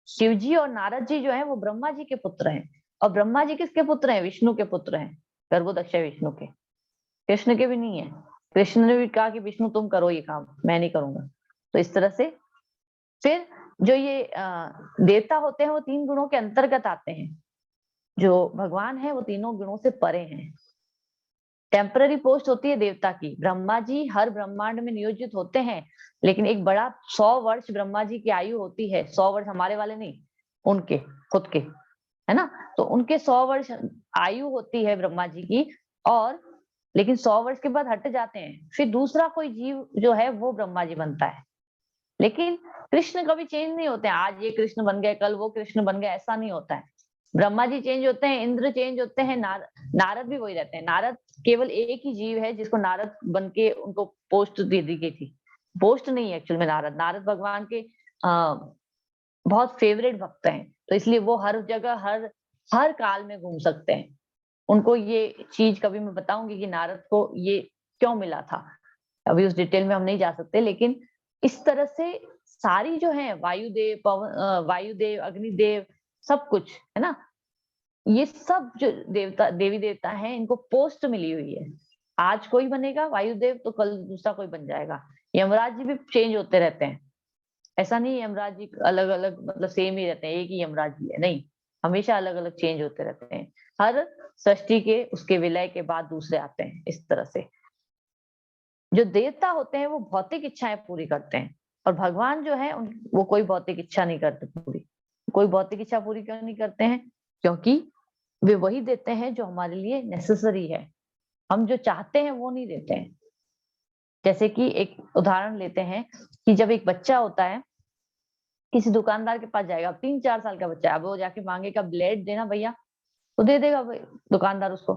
शिव जी और नारद जी जो है वो ब्रह्मा जी के पुत्र हैं। और ब्रह्मा जी किसके पुत्र हैं? विष्णु के पुत्र हैं, गर्भोदक्षाई विष्णु के, कृष्ण के भी नहीं है। कृष्ण ने भी कहा कि विष्णु तुम करो ये काम, मैं नहीं करूंगा। तो इस तरह से फिर जो ये देवता होते हैं वो 3 गुणों के अंतर्गत आते हैं। जो भगवान है वो तीनों गुणों से परे हैं। टेम्पररी पोस्ट होती है देवता की। ब्रह्मा जी हर ब्रह्मांड में नियोजित होते हैं, लेकिन एक बड़ा 100 वर्ष ब्रह्मा जी की आयु होती है। 100 वर्ष हमारे वाले नहीं, उनके खुद के, है ना। तो उनके 100 वर्ष आयु होती है ब्रह्मा जी की, और लेकिन 100 वर्ष के बाद हट जाते हैं। फिर दूसरा कोई जीव जो है वो ब्रह्मा जी बनता है। लेकिन कृष्ण कभी चेंज नहीं होते हैं, आज ये कृष्ण बन गए कल वो कृष्ण बन गए, ऐसा नहीं होता है। ब्रह्मा जी चेंज होते हैं, इंद्र चेंज होते हैं, नारद भी वही रहते हैं। नारद केवल एक ही जीव है जिसको नारद बन के उनको पोस्ट दे दी गई थी। पोस्ट नहीं है एक्चुअल में। नारद भगवान के बहुत फेवरेट भक्त हैं, तो इसलिए वो हर जगह हर हर काल में घूम सकते हैं। उनको ये चीज कभी मैं बताऊंगी कि नारद को ये क्यों मिला था, अभी उस डिटेल में हम नहीं जा सकते। लेकिन इस तरह से सारी जो है वायुदेव, वायुदेव, अग्निदेव, सब कुछ है ना, ये सब जो देवी देवता हैं इनको पोस्ट मिली हुई है। आज कोई बनेगा वायुदेव तो कल दूसरा कोई बन जाएगा। यमराज जी भी चेंज होते रहते हैं। ऐसा नहीं यमराज जी अलग अलग मतलब सेम ही रहते हैं, एक ही यमराज जी है, नहीं, हमेशा अलग अलग चेंज होते रहते हैं। हर सृष्टि के उसके विलय के बाद दूसरे आते हैं, इस तरह से। जो देवता होते हैं वो भौतिक इच्छाएं पूरी करते हैं, और भगवान जो है वो कोई भौतिक इच्छा नहीं करते पूरी। कोई भौतिक इच्छा पूरी क्यों नहीं करते हैं? क्योंकि वे वही देते हैं जो हमारे लिए नेसेसरी है। हम जो चाहते हैं वो नहीं देते हैं। जैसे कि एक उदाहरण लेते हैं कि जब एक बच्चा होता है, किसी दुकानदार के पास जाएगा, 3-4 साल का बच्चा है, अब वो जाके मांगेगा ब्लेड देना भैया, तो दे देगा भाई दुकानदार उसको।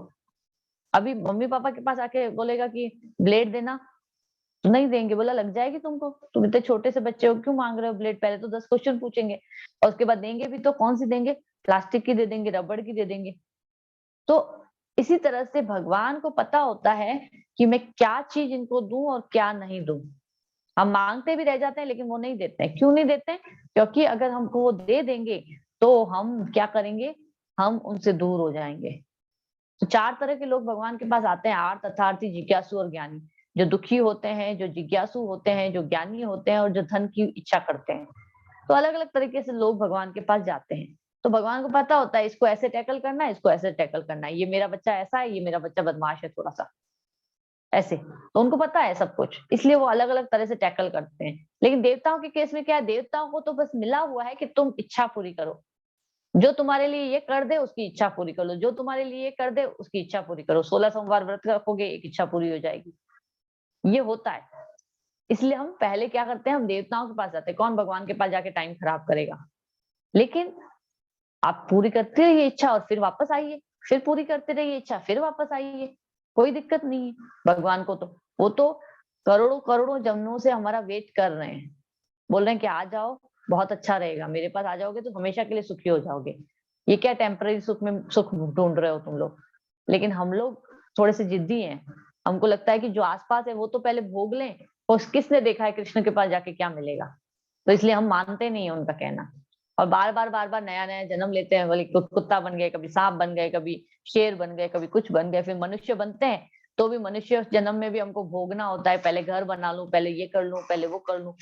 अभी मम्मी पापा के पास आके बोलेगा कि ब्लेड देना, नहीं देंगे, बोला लग जाएगी तुमको, तुम इतने छोटे से बच्चे हो, क्यों मांग रहे हो ब्लेड? पहले तो 10 क्वेश्चन पूछेंगे, और उसके बाद देंगे भी तो कौन सी देंगे, प्लास्टिक की दे देंगे, रबड़ की दे देंगे। तो इसी तरह से भगवान को पता होता है कि मैं क्या चीज इनको दूं और क्या नहीं दूं। हम मांगते भी रह जाते हैं लेकिन वो नहीं देते हैं। क्यों नहीं देते हैं? क्योंकि अगर हमको वो दे देंगे तो हम क्या करेंगे, हम उनसे दूर हो जाएंगे। तो 4 तरह के लोग भगवान के पास आते हैं, आर्त, अर्थार्थी, जिज्ञासु और ज्ञानी। जो दुखी होते हैं, जो जिज्ञासु होते हैं, जो ज्ञानी होते हैं, और जो धन की इच्छा करते हैं। तो अलग अलग तरीके से लोग भगवान के पास जाते हैं। तो भगवान को पता होता है इसको ऐसे टैकल करना है, इसको ऐसे टैकल करना है, ये मेरा बच्चा ऐसा है, ये मेरा बच्चा बदमाश है थोड़ा सा, ऐसे। तो उनको पता है सब कुछ, इसलिए वो अलग अलग तरह से टैकल करते हैं। लेकिन देवताओं के केस में क्या है, देवताओं को तो बस मिला हुआ है कि तुम इच्छा पूरी करो, जो तुम्हारे लिए ये कर दे उसकी इच्छा पूरी कर लो, जो तुम्हारे लिए ये कर दे उसकी इच्छा पूरी करो। 16 सोमवार व्रत रखोगे, एक इच्छा पूरी हो जाएगी। ये होता है। इसलिए हम पहले क्या करते हैं, हम देवताओं के पास जाते हैं। कौन भगवान के पास जाके टाइम खराब करेगा? लेकिन आप पूरी करते रहिए इच्छा और फिर वापस आइए, फिर पूरी करते रहिए इच्छा, फिर वापस आइए, कोई दिक्कत नहीं है भगवान को। तो वो तो करोड़ों करोड़ों जन्मों से हमारा वेट कर रहे हैं, बोल रहे हैं कि आ जाओ, बहुत अच्छा रहेगा, मेरे पास आ जाओगे तो हमेशा के लिए सुखी हो जाओगे। ये क्या टेम्पररी सुख में सुख ढूंढ रहे हो तुम लोग? लेकिन हम लोग थोड़े से जिद्दी हैं। हमको लगता है कि जो आसपास है वो तो पहले भोग लें, और किसने देखा है कृष्ण के पास जाके क्या मिलेगा। तो इसलिए हम मानते नहीं है उनका कहना, और बार बार नया नया जन्म लेते हैं। बोले कुत्ता बन गए, कभी सांप बन गए, कभी शेर बन गए, कभी कुछ बन गए, फिर मनुष्य बनते हैं। तो भी मनुष्य जन्म में भी हमको भोगना होता है, पहले घर बना लूं, पहले ये कर लूं, पहले वो कर लूं।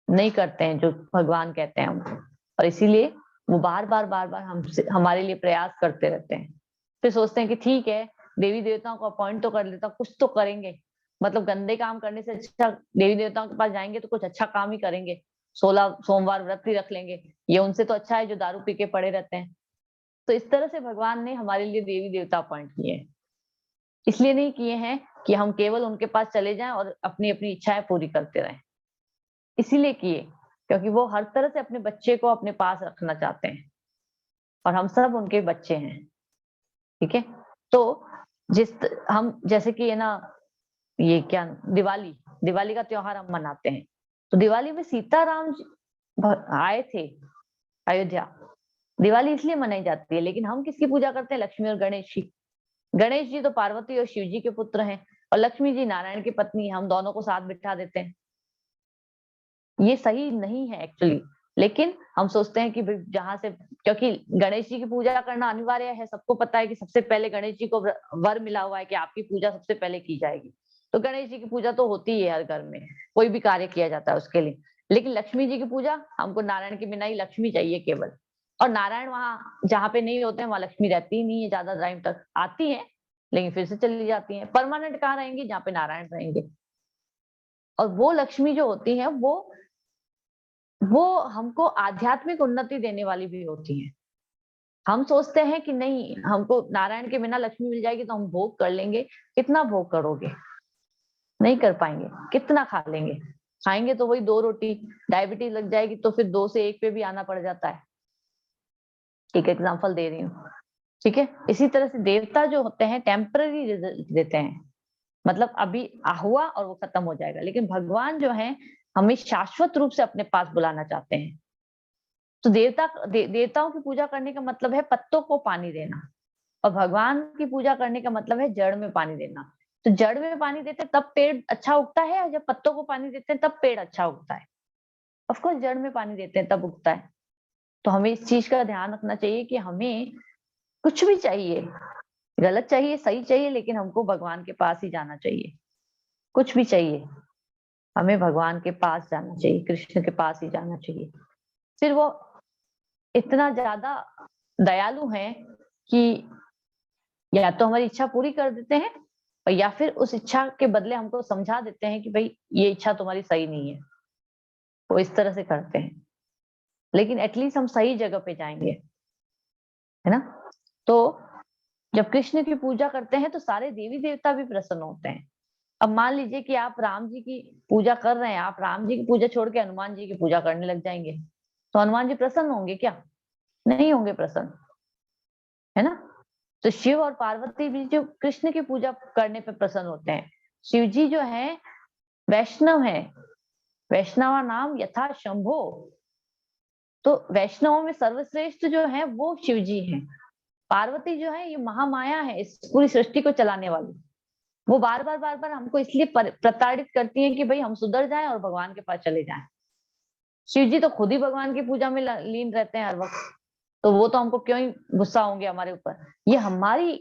नहीं करते हैं जो भगवान कहते हैं हमको, और इसीलिए वो बार बार हमसे हमारे लिए प्रयास करते रहते हैं। फिर सोचते हैं कि ठीक है, देवी देवताओं को अपॉइंट तो कर लेता हूं, कुछ तो करेंगे। मतलब गंदे काम करने से अच्छा देवी देवताओं के पास जाएंगे तो कुछ अच्छा काम ही करेंगे, 16 सोमवार व्रत ही रख लेंगे। ये उनसे तो अच्छा है जो दारू पी के पड़े रहते हैं। तो इस तरह से भगवान ने हमारे लिए देवी देवता अपॉइंट किए हैं। इसलिए नहीं किए हैं कि हम केवल उनके पास चले जाएं और अपनी अपनी इच्छाएं पूरी करते रहें। इसीलिए किए क्योंकि वो हर तरह से अपने बच्चे को अपने पास रखना चाहते हैं, और हम सब उनके बच्चे हैं। ठीक है? तो हम जैसे कि है ना, ये क्या, दिवाली, दिवाली का त्योहार हम मनाते हैं। तो दिवाली में सीताराम आए थे अयोध्या। दिवाली इसलिए मनाई जाती है, लेकिन हम किसकी पूजा करते हैं? लक्ष्मी और गणेश जी। गणेश जी तो पार्वती और शिव जी के पुत्र हैं, और लक्ष्मी जी नारायण की पत्नी। हम दोनों को साथ बिठा देते हैं। ये सही नहीं है एक्चुअली, लेकिन हम सोचते हैं कि जहां से, क्योंकि गणेश जी की पूजा करना अनिवार्य है, सबको पता है कि सबसे पहले गणेश जी को वर मिला हुआ है कि आपकी पूजा सबसे पहले की जाएगी। तो गणेश जी की पूजा तो होती है हर घर में, कोई भी कार्य किया जाता है उसके लिए। लेकिन लक्ष्मी जी की पूजा, हमको नारायण के बिना ही लक्ष्मी चाहिए केवल। और नारायण वहां जहाँ पे नहीं होते हैं वहां लक्ष्मी रहती ही नहीं है, ज्यादा टाइम तक आती है लेकिन फिर से चली जाती है। परमानेंट कहाँ रहेंगी? जहाँ पे नारायण रहेंगे। और वो लक्ष्मी जो होती है वो हमको आध्यात्मिक उन्नति देने वाली भी होती है। हम सोचते हैं कि नहीं, हमको नारायण के बिना लक्ष्मी मिल जाएगी तो हम भोग कर लेंगे। कितना भोग करोगे? नहीं कर पाएंगे। कितना खा लेंगे? खाएंगे तो वही 2 रोटी। डायबिटीज लग जाएगी तो फिर 2 से 1 पे भी आना पड़ जाता है। एक एग्जाम्पल दे रही हूँ। ठीक है? इसी तरह से देवता जो होते हैं टेम्पररी रिजल्ट देते हैं, मतलब अभी हुआ और वो खत्म हो जाएगा। लेकिन भगवान जो है हमें शाश्वत रूप से अपने पास बुलाना चाहते हैं। तो देवताओं की पूजा करने का मतलब है पत्तों को पानी देना, और भगवान की पूजा करने का मतलब है जड़ में पानी देना। तो जड़ में पानी देते तब पेड़ अच्छा उगता है, और जब पत्तों को पानी देते हैं तब पेड़ अच्छा उगता है। ऑफकोर्स जड़ में पानी देते हैं तब उगता है। तो हमें इस चीज का ध्यान रखना चाहिए कि हमें कुछ भी चाहिए, गलत चाहिए, सही चाहिए, लेकिन हमको भगवान के पास ही जाना चाहिए। कुछ भी चाहिए, हमें भगवान के पास जाना चाहिए, कृष्ण के पास ही जाना चाहिए। फिर वो इतना ज्यादा दयालु हैं कि या तो हमारी इच्छा पूरी कर देते हैं, और या फिर उस इच्छा के बदले हमको समझा देते हैं कि भाई ये इच्छा तुम्हारी सही नहीं है। वो इस तरह से करते हैं, लेकिन एटलीस्ट हम सही जगह पे जाएंगे, है ना। तो जब कृष्ण की पूजा करते हैं तो सारे देवी देवता भी प्रसन्न होते हैं। अब मान लीजिए कि आप राम जी की पूजा कर रहे हैं, आप राम जी की पूजा छोड़ के हनुमान जी की पूजा करने लग जाएंगे, तो हनुमान जी प्रसन्न होंगे क्या? नहीं होंगे प्रसन्न, है ना। तो शिव और पार्वती भी जो कृष्ण की पूजा करने पे प्रसन्न होते हैं। शिव जी जो है वैष्णव है, वैष्णवा नाम यथा शंभो। तो वैष्णवों में सर्वश्रेष्ठ जो है वो शिव जी हैं। पार्वती जो है ये महामाया है, इस पूरी सृष्टि को चलाने वाली। वो बार बार हमको इसलिए प्रताड़ित करती है कि भाई हम सुधर जाएं और भगवान के पास चले जाएं। शिव जी तो खुद ही भगवान की पूजा में लीन रहते हैं हर वक्त, तो वो तो हमको क्यों ही गुस्सा होंगे हमारे ऊपर। ये हमारी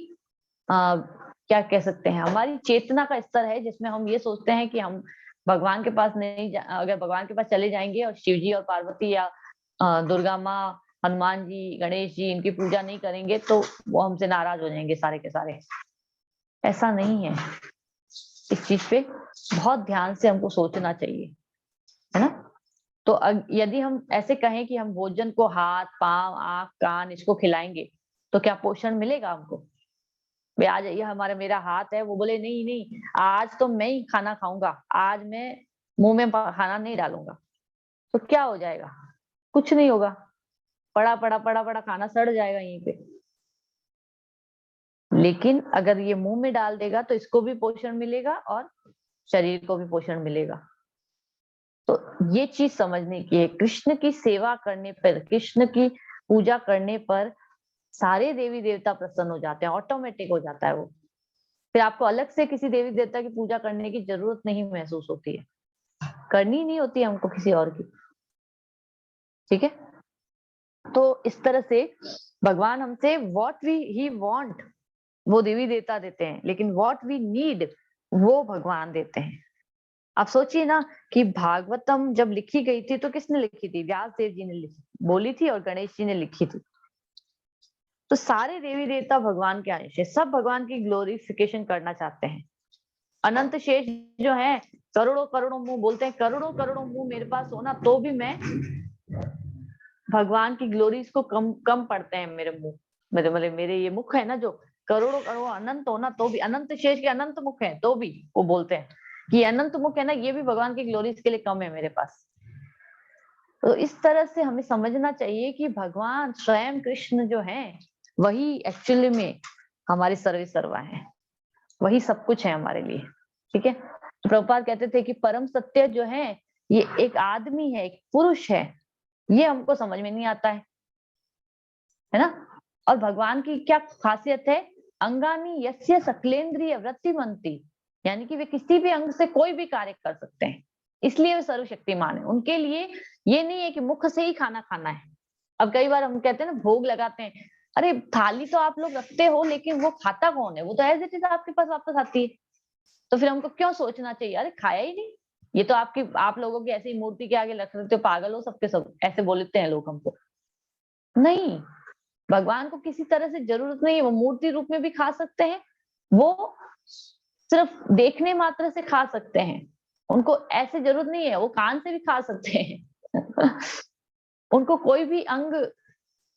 क्या कह सकते हैं, हमारी चेतना का स्तर है, जिसमें हम ये सोचते हैं कि हम भगवान के पास नहीं अगर भगवान के पास चले जाएंगे और शिव जी और पार्वती या दुर्गा माँ, हनुमान जी, गणेश जी इनकी पूजा नहीं करेंगे, तो वो हमसे नाराज हो जाएंगे सारे के सारे। ऐसा नहीं है, इस चीज पे बहुत ध्यान से हमको सोचना चाहिए, है ना। तो यदि हम ऐसे कहें कि हम भोजन को हाथ, पांव, आंख, कान इसको खिलाएंगे, तो क्या पोषण मिलेगा हमको? भाई आज ये हमारा मेरा हाथ है, वो बोले नहीं नहीं आज तो मैं ही खाना खाऊंगा, आज मैं मुंह में खाना नहीं डालूंगा, तो क्या हो जाएगा? कुछ नहीं होगा, पड़ा पड़ा खाना सड़ जाएगा यहीं पे। लेकिन अगर ये मुंह में डाल देगा तो इसको भी पोषण मिलेगा और शरीर को भी पोषण मिलेगा। तो ये चीज समझने की है, कृष्ण की सेवा करने पर, कृष्ण की पूजा करने पर सारे देवी देवता प्रसन्न हो जाते हैं, ऑटोमेटिक हो जाता है वो। फिर आपको अलग से किसी देवी देवता की पूजा करने की जरूरत नहीं महसूस होती है, करनी नहीं होती है हमको किसी और की। ठीक है, तो इस तरह से भगवान हमसे व्हाट वी ही वांट वो देवी देवता देते हैं, लेकिन व्हाट वी नीड वो भगवान देते हैं। आप सोचिए ना कि भागवतम जब लिखी गई थी तो किसने लिखी थी? व्यास देव जी ने लिखी बोली थी और गणेश जी ने लिखी थी। तो सारे देवी देवता भगवान के अंश है, सब भगवान की ग्लोरिफिकेशन करना चाहते हैं। अनंत शेष जो है करोड़ों करोड़ों मुंह बोलते हैं, करोड़ों करोड़ों मुंह मेरे पास होना तो भी मैं भगवान की ग्लोरीज को कम कम पढ़ते हैं मेरे मुंह, मेरे ये मुख है ना जो करोड़ों करोड़ों अनंत होना तो भी, अनंत शेष के अनंत मुख है तो भी वो बोलते हैं कि अनंत मुख है ना, ये भी भगवान की ग्लोरीज के लिए कम है मेरे पास। तो इस तरह से हमें समझना चाहिए कि भगवान स्वयं कृष्ण जो है वही एक्चुअली में हमारे सर्वे सर्वा है, वही सब कुछ है हमारे लिए। ठीक है, तो प्रभुपाद कहते थे कि परम सत्य जो है ये एक आदमी है, एक पुरुष है, ये हमको समझ में नहीं आता है ना। और भगवान की क्या खासियत है? अंगानी यस्य सकलेंद्रिय वृत्तिमंती, यानी कि वे किसी भी अंग से कोई भी कार्य कर सकते हैं, इसलिए वे सर्वशक्तिमान है। उनके लिए ये नहीं है कि मुख से ही खाना खाना है। अब कई बार हम कहते हैं ना भोग लगाते हैं, अरे थाली तो आप लोग रखते हो लेकिन वो खाता कौन है? वो तो एज इट इज आपके पास वापस आती है। तो फिर हमको क्यों सोचना चाहिए अरे खाया ही नहीं, ये तो आपकी आप लोगों की ऐसी मूर्ति के आगे रख देते हो, पागल हो सबके सब, ऐसे बोलते हैं लोग हमको। नहीं, भगवान को किसी तरह से जरूरत नहीं है, वो मूर्ति रूप में भी खा सकते हैं, वो सिर्फ देखने मात्र से खा सकते हैं, उनको ऐसे जरूरत नहीं है, वो कान से भी खा सकते हैं उनको कोई भी अंग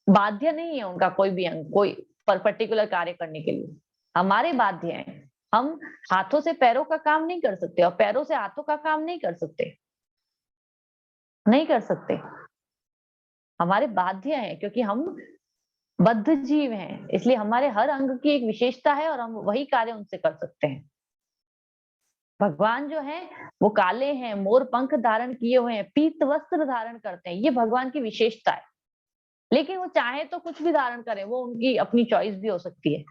बाध्य नहीं है, उनका कोई भी अंग कोई पर्टिकुलर कार्य करने के लिए। हमारे बाध्य हैं, हम हाथों से पैरों का काम नहीं कर सकते और पैरों से हाथों का काम नहीं कर सकते, नहीं कर सकते। हमारे बाध्य हैं क्योंकि हम बद्ध जीव हैं, इसलिए हमारे हर अंग की एक विशेषता है और हम वही कार्य उनसे कर सकते हैं। भगवान जो है वो काले हैं, मोर पंख धारण किए हुए हैं, पीत वस्त्र धारण करते हैं, ये भगवान की विशेषता है। लेकिन वो चाहे तो कुछ भी धारण करें, वो उनकी अपनी चॉइस भी हो सकती है।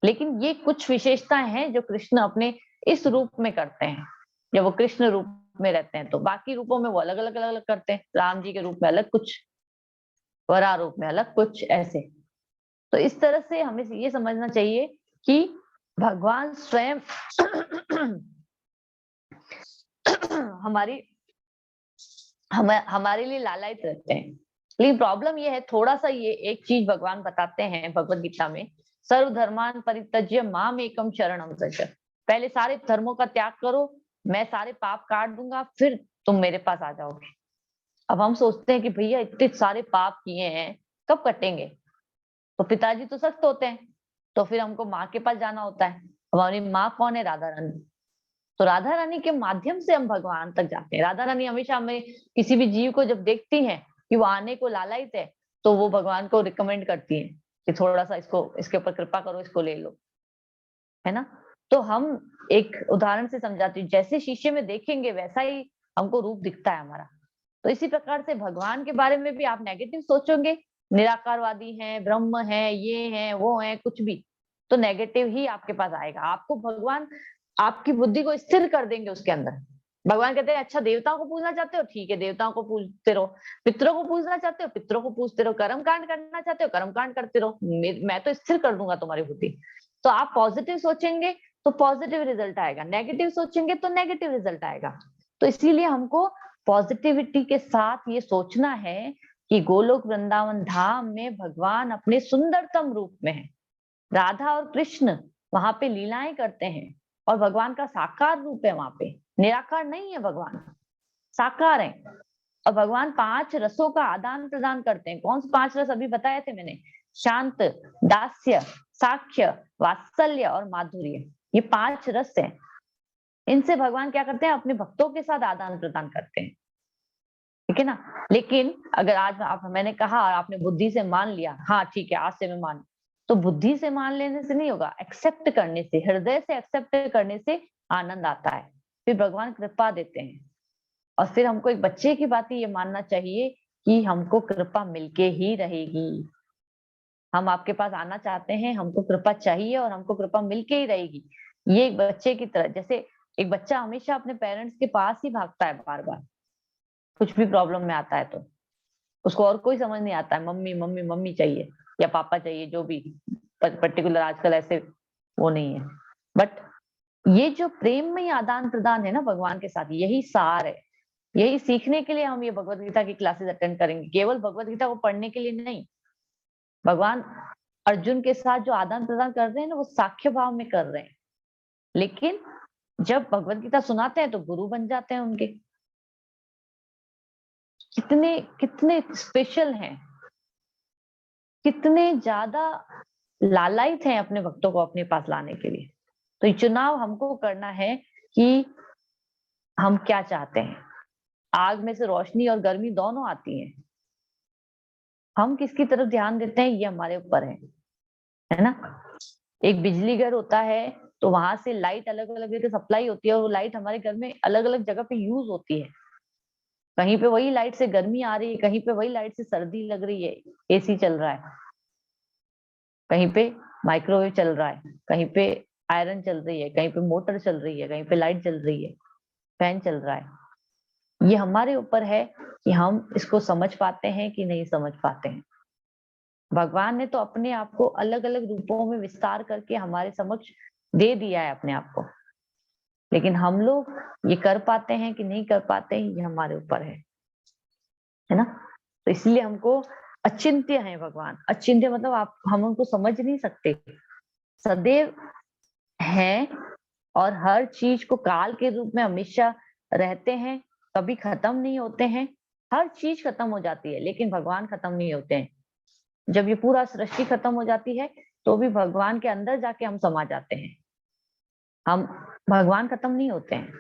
लेकिन ये कुछ विशेषताएं हैं जो कृष्ण अपने इस रूप में करते हैं, जब वो कृष्ण रूप में रहते हैं। तो बाकी रूपों में वो अलग अलग अलग अलग करते हैं, राम जी के रूप में अलग कुछ, वरा रूप में अलग कुछ, ऐसे। तो इस तरह से हमें ये समझना चाहिए कि भगवान स्वयं हमारे लिए लालायित रहते हैं। लेकिन प्रॉब्लम ये है, थोड़ा सा ये एक चीज भगवान बताते हैं भगवत गीता में, सर्वधर्मान परित्यज्य माम एकम शरणम व्रज। पहले सारे धर्मों का त्याग करो, मैं सारे पाप काट दूंगा, फिर तुम मेरे पास आ जाओगे। अब हम सोचते हैं कि भैया इतने सारे पाप किए हैं, कब कटेंगे? तो पिताजी तो सख्त होते हैं, तो फिर हमको माँ के पास जाना होता है। हमारी माँ कौन है? राधा रानी। तो राधा रानी के माध्यम से हम भगवान तक जाते हैं। राधा रानी हमेशा हमें, किसी भी जीव को जब देखती हैं कि वो आने को लालायित है, तो वो भगवान को रिकमेंड करती हैं कि थोड़ा सा इसको, इसके ऊपर कृपा करो, इसको ले लो, है ना। तो हम एक उदाहरण से समझाती हूँ, जैसे शीशे में देखेंगे वैसा ही हमको रूप दिखता है हमारा। तो इसी प्रकार से भगवान के बारे में भी आप नेगेटिव सोचोगे, निराकारवादी हैं, ब्रह्म है, ये है, वो है, कुछ भी, तो नेगेटिव ही आपके पास आएगा। आपको भगवान आपकी बुद्धि को स्थिर कर देंगे उसके अंदर। भगवान कहते हैं अच्छा देवताओं को पूजना चाहते हो, ठीक है देवताओं को पूजते रहो, पितरों को पूजना चाहते हो, पितरों को पूजते रहो, कर्म कांड करना चाहते हो, कर्म कांड करते रहो, मैं तो स्थिर कर दूंगा तुम्हारी बुद्धि। तो आप पॉजिटिव सोचेंगे तो पॉजिटिव रिजल्ट आएगा, नेगेटिव सोचेंगे तो नेगेटिव रिजल्ट आएगा। तो इसीलिए हमको पॉजिटिविटी के साथ ये सोचना है कि गोलोक वृंदावन धाम में भगवान अपने सुंदरतम रूप में है। राधा और कृष्ण वहां पे लीलाएं करते हैं, और भगवान का साकार रूप है वहां पे, निराकार नहीं है भगवान, साकार है। और भगवान 5 रसों का आदान प्रदान करते हैं। कौन से 5 रस अभी बताए थे मैंने? शांत, दास्य, साक्ष्य, वात्सल्य और माधुर्य। ये 5 रस हैं। इनसे भगवान क्या करते हैं? अपने भक्तों के साथ आदान प्रदान करते हैं, ठीक है ना। लेकिन अगर आज मैंने कहा और आपने बुद्धि से मान लिया, हाँ ठीक है आज से मैं मान, तो बुद्धि से मान लेने से नहीं होगा, एक्सेप्ट करने से, हृदय से एक्सेप्ट करने से आनंद आता है। फिर भगवान कृपा देते हैं, और फिर हमको एक बच्चे की बात ही ये मानना चाहिए कि हमको कृपा मिलके ही रहेगी। हम आपके पास आना चाहते हैं, हमको कृपा चाहिए, और हमको कृपा मिलके ही रहेगी। ये एक बच्चे की तरह, जैसे एक बच्चा हमेशा अपने पेरेंट्स के पास ही भागता है बार बार, कुछ भी प्रॉब्लम में आता है तो उसको और कोई समझ नहीं आता है, मम्मी मम्मी मम्मी चाहिए या पापा चाहिए, जो भी पर्टिकुलर आजकल ऐसे वो नहीं है। बट ये जो प्रेम में आदान प्रदान है ना भगवान के साथ, यही सार है। यही सीखने के लिए हम ये भगवत गीता की क्लासेस अटेंड करेंगे, केवल भगवत गीता को पढ़ने के लिए नहीं। भगवान अर्जुन के साथ जो आदान प्रदान कर रहे हैं ना, वो साख्य भाव में कर रहे हैं। लेकिन जब भगवत गीता सुनाते हैं तो गुरु बन जाते हैं उनके। कितने कितने स्पेशल हैं, कितने ज्यादा लालायित हैं अपने भक्तों को अपने पास लाने के लिए। तो ये चुनाव हमको करना है कि हम क्या चाहते हैं। आग में से रोशनी और गर्मी दोनों आती हैं, हम किसकी तरफ ध्यान देते हैं ये हमारे ऊपर है ना। एक बिजली घर होता है तो वहां से लाइट अलग अलग जगह सप्लाई होती है, और वो लाइट हमारे घर में अलग अलग जगह पे यूज होती है। कहीं पे वही लाइट से गर्मी आ रही है, कहीं पे वही लाइट से सर्दी लग रही है, एसी चल रहा है, कहीं पे माइक्रोवेव चल रहा है, कहीं पे आयरन चल रही है, कहीं पे मोटर चल रही है, कहीं पे लाइट चल रही है, फैन चल रहा है। ये हमारे ऊपर है कि हम इसको समझ पाते हैं कि नहीं समझ पाते हैं। भगवान ने तो अपने आप को अलग अलग रूपों में विस्तार करके हमारे समक्ष दे दिया है अपने आप को, लेकिन हम लोग ये कर पाते हैं कि नहीं कर पाते हैं, ये हमारे ऊपर है ना। तो इसलिए हमको अचिंत्य है भगवान। अचिंत्य मतलब आप, हम उनको समझ नहीं सकते, सदैव हैं, और हर चीज को काल के रूप में हमेशा रहते हैं, कभी खत्म नहीं होते हैं। हर चीज खत्म हो जाती है लेकिन भगवान खत्म नहीं होते हैं। जब ये पूरा सृष्टि खत्म हो जाती है तो भी भगवान के अंदर जाके हम समा जाते हैं। हम, भगवान खत्म नहीं होते हैं,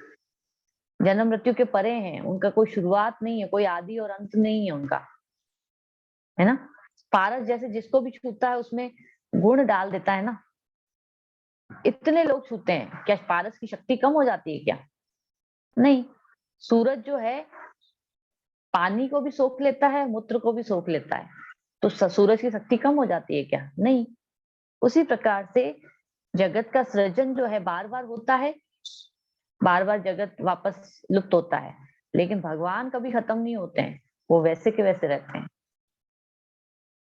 जन्म मृत्यु के परे हैं, उनका कोई शुरुआत नहीं है, कोई आदि और अंत नहीं है उनका, है ना। पारस जैसे जिसको भी छूता है उसमें गुण डाल देता है ना। इतने लोग छूते हैं, क्या पारस की शक्ति कम हो जाती है क्या? नहीं। सूरज जो है पानी को भी सोख लेता है, मूत्र को भी सोख लेता है, तो सूरज की शक्ति कम हो जाती है क्या? नहीं। उसी प्रकार से जगत का सृजन जो है बार बार होता है, बार बार जगत वापस लुप्त होता है, लेकिन भगवान कभी खत्म नहीं होते हैं, वो वैसे के वैसे रहते हैं।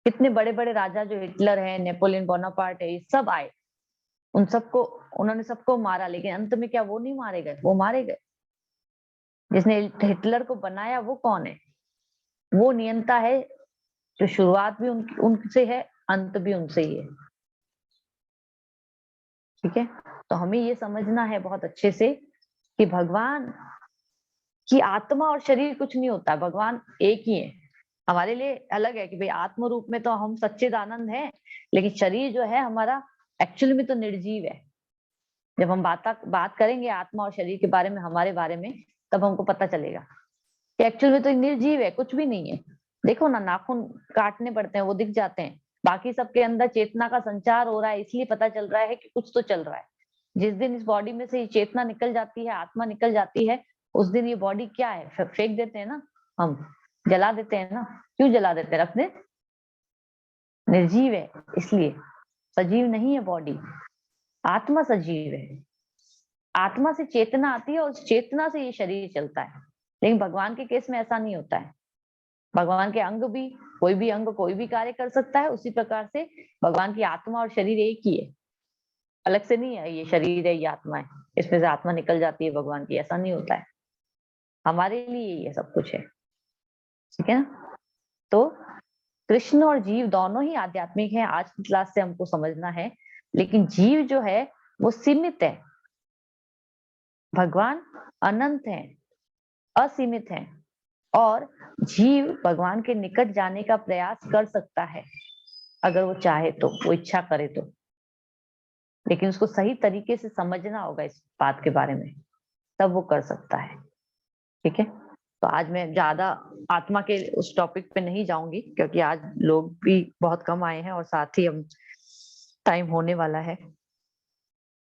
कितने बड़े बड़े राजा जो हिटलर है, नेपोलियन बोनापार्ट है, ये सब आए, उन्होंने सबको मारा, लेकिन अंत में क्या वो नहीं मारे गए? वो मारे गए। जिसने हिटलर को बनाया वो कौन है? वो नियंता है जो शुरुआत भी उनसे है, अंत भी उनसे ही है। ठीक है, तो हमें ये समझना है बहुत अच्छे से कि भगवान की आत्मा और शरीर कुछ नहीं होता, भगवान एक ही है। हमारे लिए अलग है कि भाई आत्म रूप में तो हम सच्चिदानंद हैं, लेकिन शरीर जो है हमारा एक्चुअली में तो निर्जीव है। जब हम बात करेंगे आत्मा और शरीर के बारे में, हमारे बारे में, तब हमको पता चलेगा कि एक्चुअल में तो निर्जीव है, कुछ भी नहीं है। देखो ना, नाखून काटने पड़ते हैं, वो दिख जाते हैं। बाकी सबके अंदर चेतना का संचार हो रहा है, इसलिए पता चल रहा है कि कुछ तो चल रहा है। जिस दिन इस बॉडी में से ये चेतना निकल जाती है, आत्मा निकल जाती है, उस दिन ये बॉडी क्या है? फेंक देते हैं ना, हम जला देते हैं ना। क्यों जला देते हैं? रखते निर्जीव है इसलिए, सजीव नहीं है बॉडी। आत्मा सजीव है, आत्मा से चेतना आती है और उस चेतना से ये शरीर चलता है। लेकिन भगवान के केस में ऐसा नहीं होता है। भगवान के अंग भी, कोई भी अंग कोई भी कार्य कर सकता है, उसी प्रकार से भगवान की आत्मा और शरीर एक ही है, अलग से नहीं है। ये शरीर है, ये आत्मा है, इसमें से आत्मा निकल जाती है भगवान की, ऐसा नहीं होता है। हमारे लिए ये सब कुछ है। ठीक है ना? तो कृष्ण और जीव दोनों ही आध्यात्मिक हैं, आज की क्लास से हमको समझना है। लेकिन जीव जो है वो सीमित है, भगवान अनंत है, असीमित है। और जीव भगवान के निकट जाने का प्रयास कर सकता है अगर वो चाहे तो, वो इच्छा करे तो। लेकिन उसको सही तरीके से समझना होगा इस बात के बारे में, तब वो कर सकता है। ठीक है, तो आज मैं ज्यादा आत्मा के उस टॉपिक पे नहीं जाऊंगी, क्योंकि आज लोग भी बहुत कम आए हैं और साथ ही हम टाइम होने वाला है।